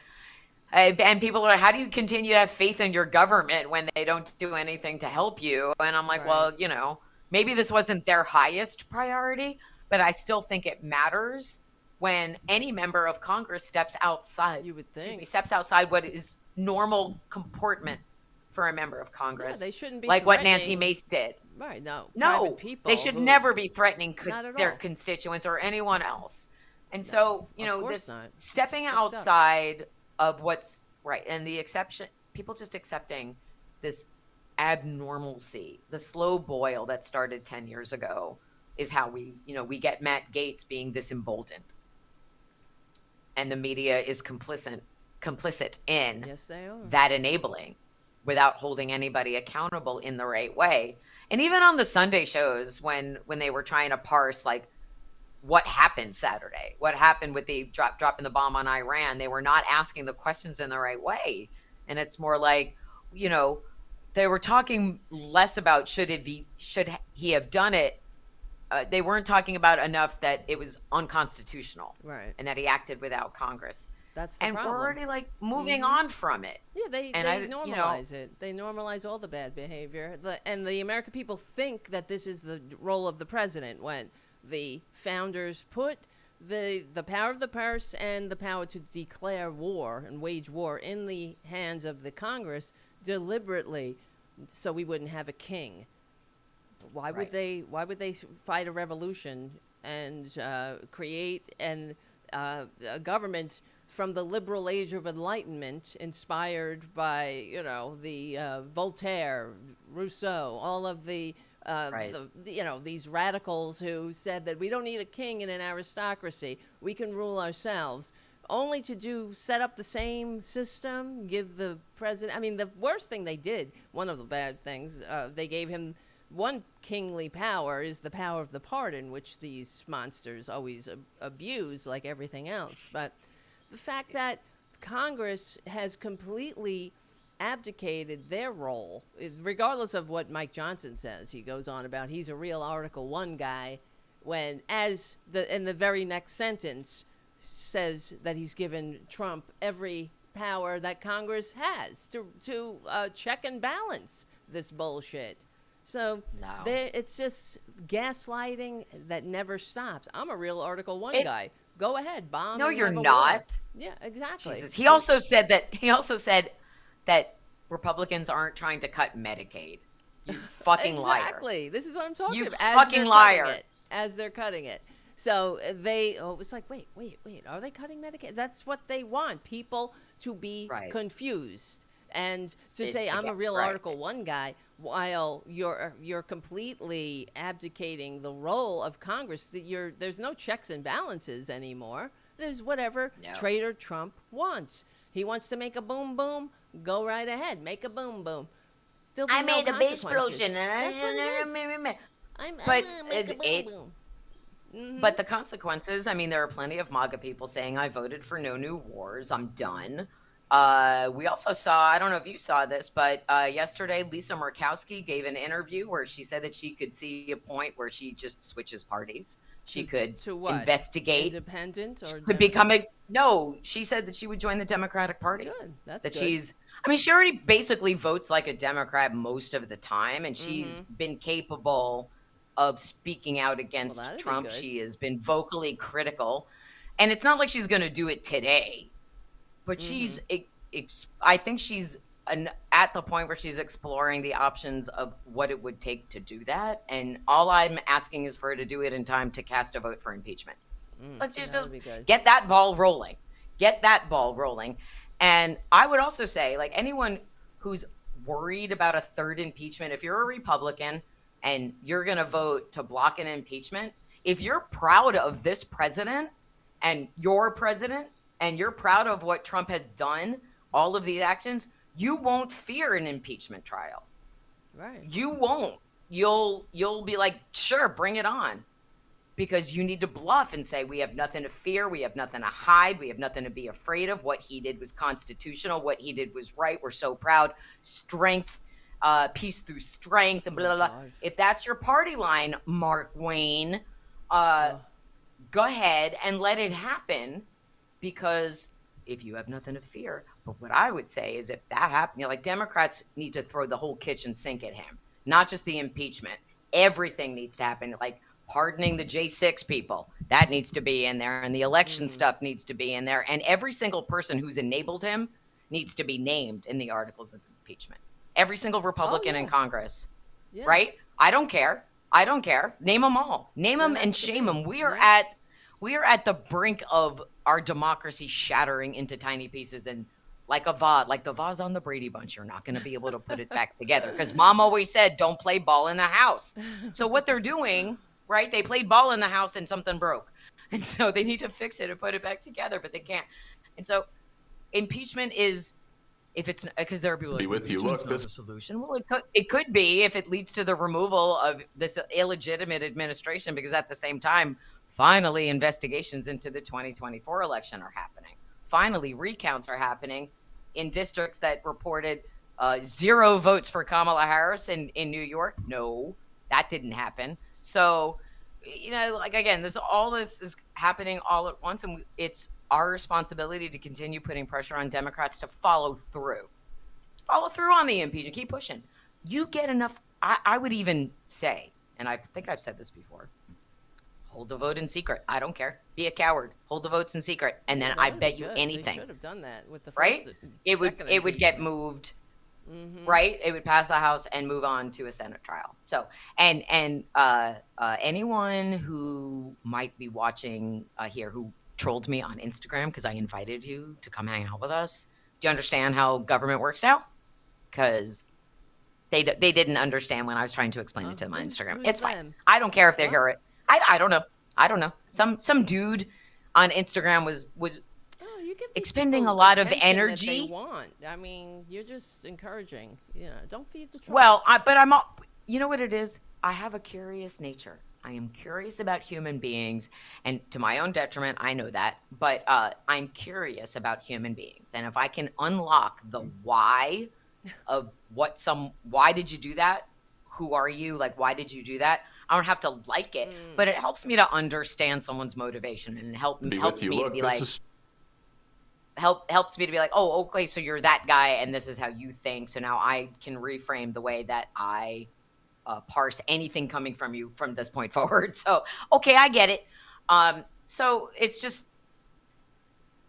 S2: and people are like, how do you continue to have faith in your government when they don't do anything to help you? And I'm like, well, maybe this wasn't their highest priority, but I still think it matters when any member of Congress steps outside.
S1: You would think.
S2: Steps outside what is normal comportment for a member of Congress.
S1: Yeah, they shouldn't be
S2: like what Nancy Mace did.
S1: Right, no.
S2: They should never be threatening their constituents or anyone else. And so, this stepping outside of what's right and the exception, people just accepting this abnormalcy, the slow boil that started 10 years ago is how we get Matt Gaetz being this emboldened. And the media is complicit in that enabling without holding anybody accountable in the right way. And even on the Sunday shows when they were trying to parse like what happened Saturday, what happened with the dropping the bomb on Iran, they were not asking the questions in the right way. And it's more like, they were talking less about should he have done it. They weren't talking about enough that it was unconstitutional,
S1: right?
S2: And that he acted without Congress.
S1: That's the problem.
S2: We're already like moving on from it.
S1: Yeah, they normalize it. They normalize all the bad behavior. And the American people think that this is the role of the president when the founders put the power of the purse and the power to declare war and wage war in the hands of the Congress deliberately, so we wouldn't have a king. Why would they? Why would they fight a revolution and create a government from the liberal age of enlightenment, inspired by the Voltaire, Rousseau, all of these radicals who said that we don't need a king and an aristocracy, we can rule ourselves, only to set up the same system, give the president, I mean, the worst thing they did, one of the bad things, they gave him one kingly power, is the power of the pardon, which these monsters always abuse like everything else. But the fact that Congress has completely abdicated their role, regardless of what Mike Johnson says, he goes on about he's a real Article 1 guy, when in the very next sentence says that he's given Trump every power that Congress has to check and balance this bullshit. So it's just gaslighting that never stops. I'm a real Article 1 guy. Go ahead, bomb.
S2: No, you're not.
S1: War. Yeah, exactly.
S2: Jesus. He also said that Republicans aren't trying to cut Medicaid. You fucking liar.
S1: Exactly. This is what I'm talking about.
S2: You fucking liar.
S1: As they're cutting it. So it's like, wait, are they cutting Medicaid? That's what they want, people to be confused. And to say I'm a real Article 1 guy, while you're completely abdicating the role of Congress, there's no checks and balances anymore. There's whatever traitor Trump wants. He wants to make a boom boom, go right ahead, make a boom boom.
S2: I made a base explosion.
S1: That's what it is.
S2: But the consequences, I mean, there are plenty of MAGA people saying, I voted for no new wars, I'm done. We also saw, I don't know if you saw this, but yesterday Lisa Murkowski gave an interview where she said that she could see a point where she just switches parties. She could investigate.
S1: Independent or
S2: could become no, she said that she would join the Democratic Party.
S1: Good. That's
S2: that
S1: good.
S2: She already basically votes like a Democrat most of the time, and she's been capable of speaking out against Trump. She has been vocally critical, and it's not like she's going to do it today. But I think she's at the point where she's exploring the options of what it would take to do that. And all I'm asking is for her to do it in time to cast a vote for impeachment. Let's just get that ball rolling. Get that ball rolling. And I would also say, like, anyone who's worried about a third impeachment, if you're a Republican and you're going to vote to block an impeachment, if you're proud of this president and your president, and you're proud of what Trump has done, all of these actions, you won't fear an impeachment trial.
S1: Right.
S2: You won't. You'll be like, sure, bring it on. Because you need to bluff and say, we have nothing to fear, we have nothing to hide, we have nothing to be afraid of. What he did was constitutional, what he did was right, we're so proud. Strength, peace through strength, and blah, blah, blah. If that's your party line, Mark Wayne, go ahead and let it happen. Because if you have nothing to fear, but what I would say is if that happened, like, Democrats need to throw the whole kitchen sink at him, not just the impeachment. Everything needs to happen, like pardoning the J6 people. That needs to be in there, and the election stuff needs to be in there, and every single person who's enabled him needs to be named in the articles of impeachment. Every single Republican in Congress, right? I don't care. Name them all. Name them and shame them. We are at the brink of our democracy shattering into tiny pieces, and like the vase on the Brady Bunch, you're not going to be able to put it back together because Mom always said, don't play ball in the house. So what they're doing, right? They played ball in the house and something broke. And so they need to fix it and put it back together, but they can't. And so impeachment is, if it's, because there are people like, with you. Look, this a solution. Well, it could be if it leads to the removal of this illegitimate administration, because at the same time, finally, investigations into the 2024 election are happening. Finally, recounts are happening in districts that reported 0 votes for Kamala Harris in New York. No, that didn't happen. So, like, again, this is happening all at once, and it's our responsibility to continue putting pressure on Democrats to follow through. Follow through on the impeachment. Keep pushing. You get enough. I would even say, and I think I've said this before, hold the vote in secret. I don't care. Be a coward. Hold the votes in secret. And then
S1: That
S2: I
S1: would
S2: bet
S1: be
S2: you
S1: good.
S2: anything.
S1: They should have done that with the first,
S2: Right? It would get
S1: impeachment.
S2: moved. Right? It would pass the House and move on to a Senate trial. So, and anyone who might be watching here who trolled me on Instagram because I invited you to come hang out with us, do you understand how government works now? Because they didn't understand when I was trying to explain it to them on Instagram.
S1: Who's
S2: It's
S1: them?
S2: fine. I don't care if they
S1: What?
S2: hear it. I don't know. I don't know. Some dude on Instagram was
S1: Oh, you give these
S2: expending
S1: people
S2: a lot of
S1: attention
S2: energy.
S1: that they want. I mean, you're just encouraging. Don't feed the trolls.
S2: Well, you know what it is? I have a curious nature. I am curious about human beings, and to my own detriment, I know that. But I'm curious about human beings, and if I can unlock the why of why did you do that? Who are you? Like, why did you do that? I don't have to like it, but it helps me to understand someone's motivation, and helps me to be like. Helps me to be like, oh, okay, so you're that guy, and this is how you think. So now I can reframe the way that I parse anything coming from you from this point forward. So, okay, I get it. So it's just,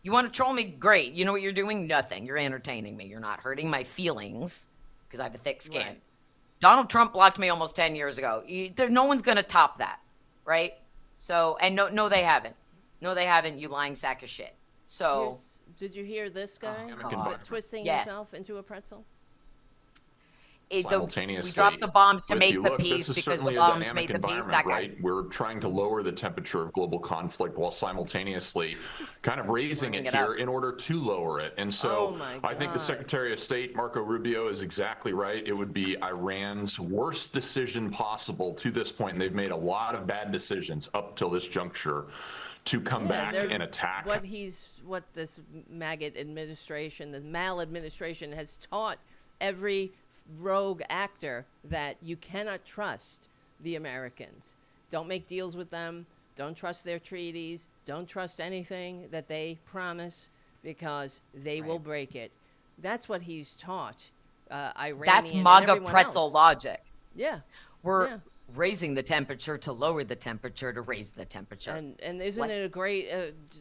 S2: you want to troll me? Great. You know what you're doing? Nothing. You're entertaining me. You're not hurting my feelings because I have a thick skin.
S1: Right.
S2: Donald Trump blocked me almost 10 years ago. No one's going to top that, right? So, and no, they haven't. No, they haven't, you lying sack of shit. So...
S1: Did you hear this guy twisting
S2: Yes.
S1: himself into a pretzel?
S3: Simultaneously,
S2: we dropped the bombs to make the
S3: look,
S2: peace
S3: this is
S2: because the
S3: certainly
S2: bombs
S3: a
S2: made
S3: dynamic
S2: the peace.
S3: environment, right? We're trying to lower the temperature of global conflict while simultaneously kind of raising it here in order to lower it. And so I think the Secretary of State, Marco Rubio, is exactly right. It would be Iran's worst decision possible to this point. And they've made a lot of bad decisions up till this juncture to come back and attack.
S1: What this maggot administration, the maladministration, has taught every rogue actor that you cannot trust the Americans. Don't make deals with them. Don't trust their treaties. Don't trust anything that they promise because they will break it. That's what he's taught Iranian.
S2: That's
S1: and
S2: MAGA pretzel
S1: else.
S2: logic.
S1: Yeah.
S2: We're raising the temperature to lower the temperature to raise the temperature.
S1: And isn't it a great,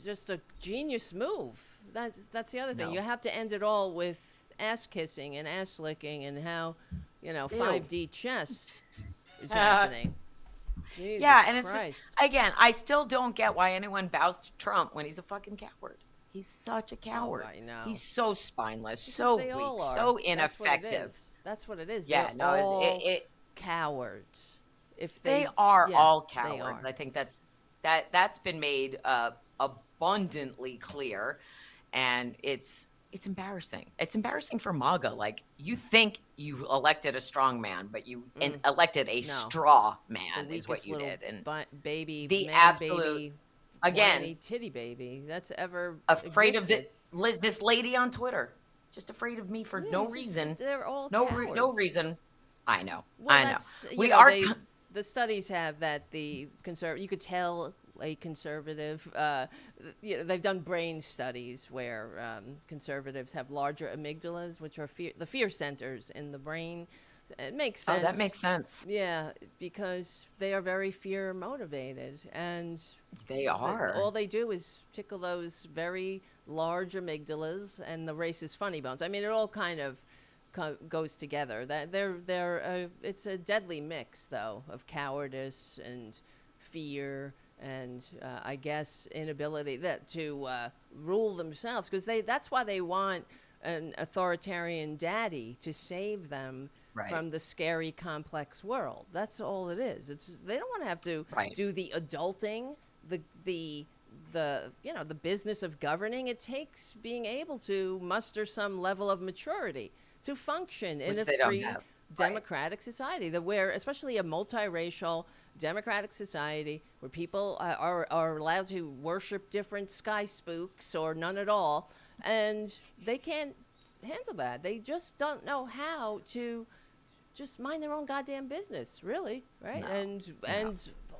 S1: just a genius move? That's the other thing. You have to end it all with ass kissing and ass licking and how, 5D chess is happening. Jesus
S2: and it's
S1: Christ.
S2: just, again, I still don't get why anyone bows to Trump when he's a fucking coward. He's such a coward.
S1: I know.
S2: He's so spineless,
S1: Because
S2: so
S1: they all
S2: weak,
S1: are.
S2: so ineffective.
S1: That's what it is.
S2: Yeah,
S1: They're all cowards. If
S2: they are all
S1: they
S2: cowards.
S1: are.
S2: I think that's been made abundantly clear, and it's embarrassing. It's embarrassing for MAGA. Like, you think you elected a strong man, but you elected a straw man is what you did. And
S1: baby,
S2: the
S1: man
S2: absolute
S1: baby,
S2: again
S1: whiny titty baby that's ever
S2: afraid
S1: existed.
S2: of this lady on Twitter, just afraid of me for no reason.
S1: They're all
S2: no reason. I know. I know. We are.
S1: The studies have that the you could tell a conservative, they've done brain studies where conservatives have larger amygdalas, which are the fear centers in the brain. It makes sense.
S2: Oh, that makes sense.
S1: Yeah, because they are very fear motivated, and
S2: they are.
S1: All they do is tickle those very large amygdalas and the racist funny bones. I mean, it all kind of goes together. That it's a deadly mix, though, of cowardice and fear and I guess inability to rule themselves, because that's why they want an authoritarian daddy to save them from the scary, complex world. That's all it is. They don't want to have to do the adulting, the business of governing. It takes being able to muster some level of maturity to function in a free democratic society, where especially a multiracial democratic society where people are allowed to worship different sky spooks or none at all, and they can't handle that. They just don't know how to just mind their own goddamn business, really, right? And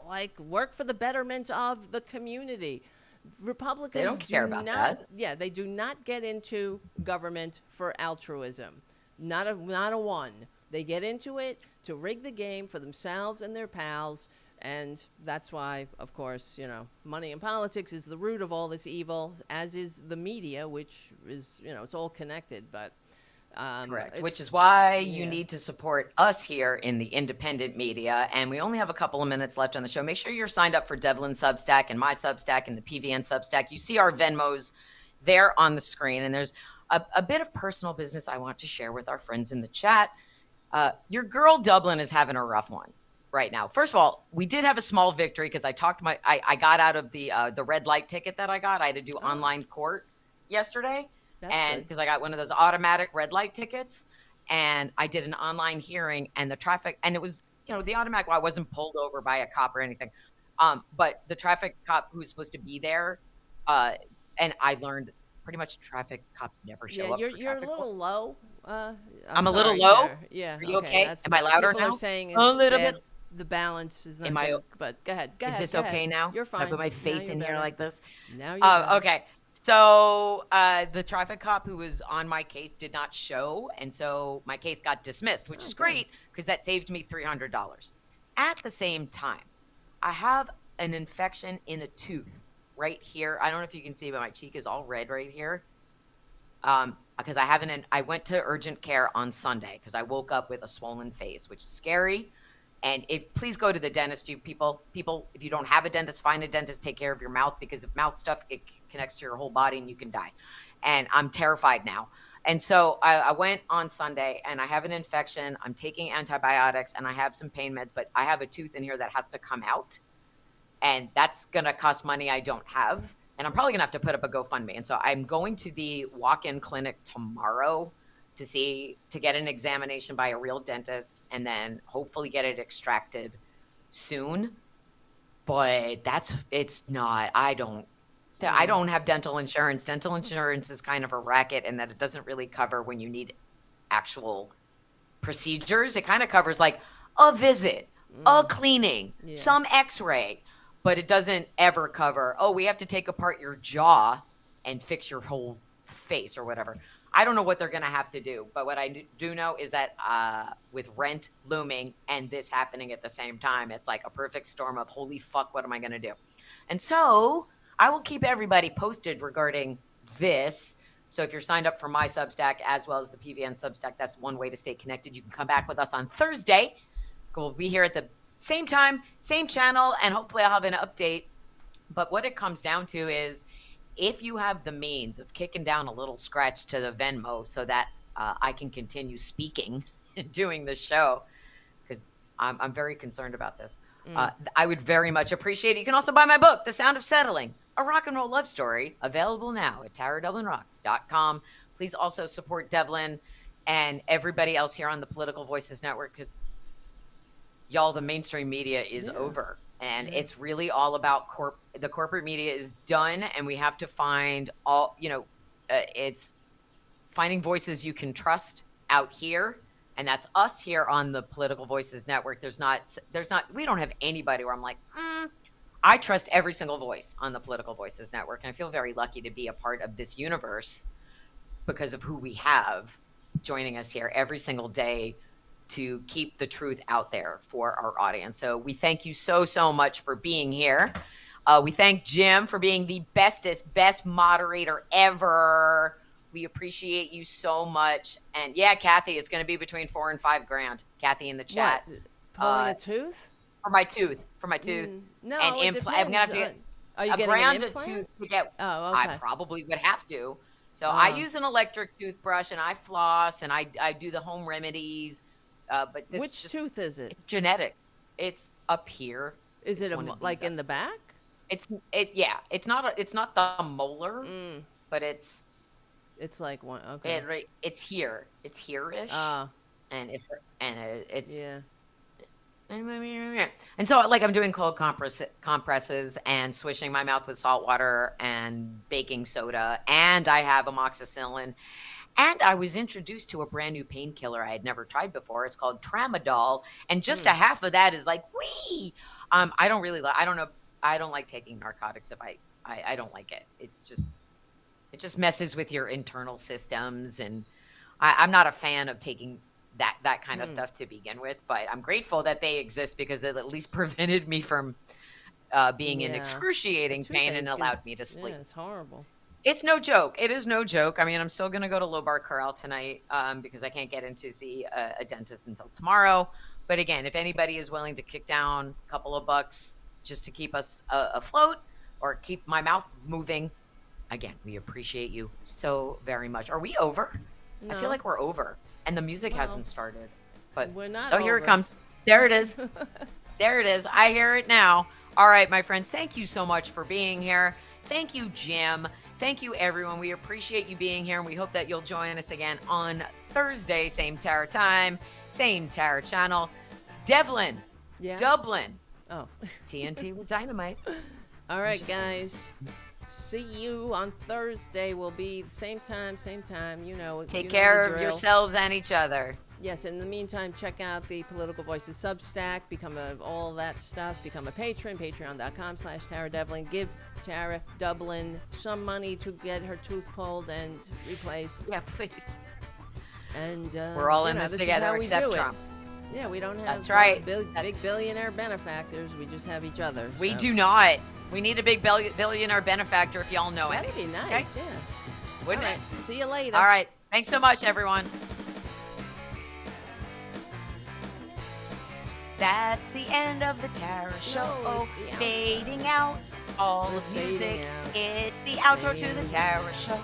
S1: like work for the betterment of the community. Republicans
S2: don't care about that.
S1: Yeah, they do not get into government for altruism. Not a one. They get into it to rig the game for themselves and their pals, And that's why, of course, money in politics is the root of all this evil, as is the media, which is, it's all connected. But
S2: correct, which is why you need to support us here in the independent media. And we only have a couple of minutes left on the show. Make sure you're signed up for Devlin Substack and my Substack and the PVN Substack. You see our Venmos there on the screen. And there's a bit of personal business I want to share with our friends in the chat. Your girl Dublin is having a rough one right now. First of all, we did have a small victory because I got out of the red light ticket that I got. I had to do online court yesterday. And because I got one of those automatic red light tickets, and I did an online hearing, and the traffic, and it was, the automatic, I wasn't pulled over by a cop or anything. But the traffic cop who's supposed to be there, and I learned pretty much traffic cops never show up.
S1: You're a little low.
S2: I'm a little low?
S1: Yeah.
S2: Are you okay? Am I louder now?
S1: People are saying
S2: a little bit.
S1: The balance is not
S2: good.
S1: But go ahead.
S2: Is this okay now?
S1: You're fine.
S2: I put my face in here like this.
S1: Now you're
S2: okay. So the traffic cop who was on my case did not show, and so my case got dismissed, which is great because that saved me $300. At the same time, I have an infection in a tooth right here. I don't know if you can see, but my cheek is all red right here. Because I went to urgent care on Sunday because I woke up with a swollen face, which is scary. And please go to the dentist, you people, if you don't have a dentist, find a dentist, take care of your mouth, because if mouth stuff, it connects to your whole body and you can die. And I'm terrified now. And so I went on Sunday and I have an infection. I'm taking antibiotics and I have some pain meds, but I have a tooth in here that has to come out. And that's going to cost money I don't have. And I'm probably going to have to put up a GoFundMe. And so I'm going to the walk-in clinic tomorrow to get an examination by a real dentist and then hopefully get it extracted soon. But I don't have dental insurance. Dental insurance is kind of a racket in that it doesn't really cover when you need actual procedures. It kind of covers like a visit, a cleaning, some x-ray, but it doesn't ever cover, we have to take apart your jaw and fix your whole face or whatever. I don't know what they're going to have to do, but what I do know is that with rent looming and this happening at the same time, it's like a perfect storm of holy fuck, what am I going to do? And so I will keep everybody posted regarding this. So if you're signed up for my Substack as well as the PVN Substack, that's one way to stay connected. You can come back with us on Thursday. We'll be here at the same time, same channel, and hopefully I'll have an update. But what it comes down to is, if you have the means of kicking down a little scratch to the Venmo so that I can continue speaking and doing the show, because I'm very concerned about this, I would very much appreciate it. You can also buy my book, The Sound of Settling, a rock and roll love story, available now at taradublinrocks.com. Please also support Devlin and everybody else here on the Political Voices Network, because, y'all, the mainstream media is over. And it's really all about the corporate media is done, and we have to find it's finding voices you can trust out here, and that's us here on the Political Voices Network. We don't have anybody where I'm like, I trust every single voice on the Political Voices Network, and I feel very lucky to be a part of this universe because of who we have joining us here every single day to keep the truth out there for our audience. So we thank you so, so much for being here. We thank Jim for being the best moderator ever. We appreciate you so much. And yeah, Kathy, it's going to be between $4,000 and $5,000. Kathy in the chat.
S1: What? Pulling a tooth?
S2: For my tooth.
S1: No,
S2: and
S1: it depends.
S2: I'm going to have to get
S1: a
S2: brand of tooth to get.
S1: Oh, okay.
S2: I probably would have to. So I use an electric toothbrush and I floss and I do the home remedies. But this
S1: which tooth is it?
S2: It's genetic. It's up here.
S1: Is it like in the back?
S2: It's not the molar, but it's
S1: like one. Okay.
S2: It's here. It's here-ish. And it's and so like I'm doing cold compresses and swishing my mouth with salt water and baking soda, and I have amoxicillin. And I was introduced to a brand new painkiller I had never tried before. It's called Tramadol, and just a half of that is like, wee. I don't know. I don't like taking narcotics if I don't like it. It just messes with your internal systems, and I'm not a fan of taking that kind of stuff to begin with. But I'm grateful that they exist because it at least prevented me from being in excruciating pain and allowed me to sleep.
S1: Yeah, it's horrible.
S2: It's no joke. It is no joke. I mean, I'm still going to go to Low Bar Corral tonight because I can't get in to see a dentist until tomorrow. But again, if anybody is willing to kick down a couple of bucks just to keep us afloat or keep my mouth moving, again, we appreciate you so very much. Are we over?
S1: No.
S2: I feel like we're over. And the music hasn't started. But
S1: we're not
S2: Oh, here
S1: over.
S2: it comes. There it is. There it is. I hear it now. All right, my friends, thank you so much for being here. Thank you, Jim. Thank you, everyone. We appreciate you being here, and we hope that you'll join us again on Thursday, same Tara time, same Tara channel. Devlin, Dublin, TNT with Dynamite.
S1: All right, guys. See you on Thursday. We'll be same time, you know.
S2: Take care of yourselves and each other.
S1: Yes, in the meantime, check out the Political Voices Substack, all that stuff, become a patron, patreon.com/Tara Devlin. Give Tara Dublin some money to get her tooth pulled and replaced.
S2: Yeah, please.
S1: And
S2: we're all in this together except Trump.
S1: Yeah, we don't have
S2: That's right.
S1: Big billionaire benefactors. We just have each other.
S2: We do not. We need a big billionaire benefactor if y'all know
S1: That'd
S2: it.
S1: be nice, yeah.
S2: Wouldn't it?
S1: See you later.
S2: All right. Thanks so much, everyone. That's the end of the Tara Show. Fading out all of music. It's the outro to the Tara Show.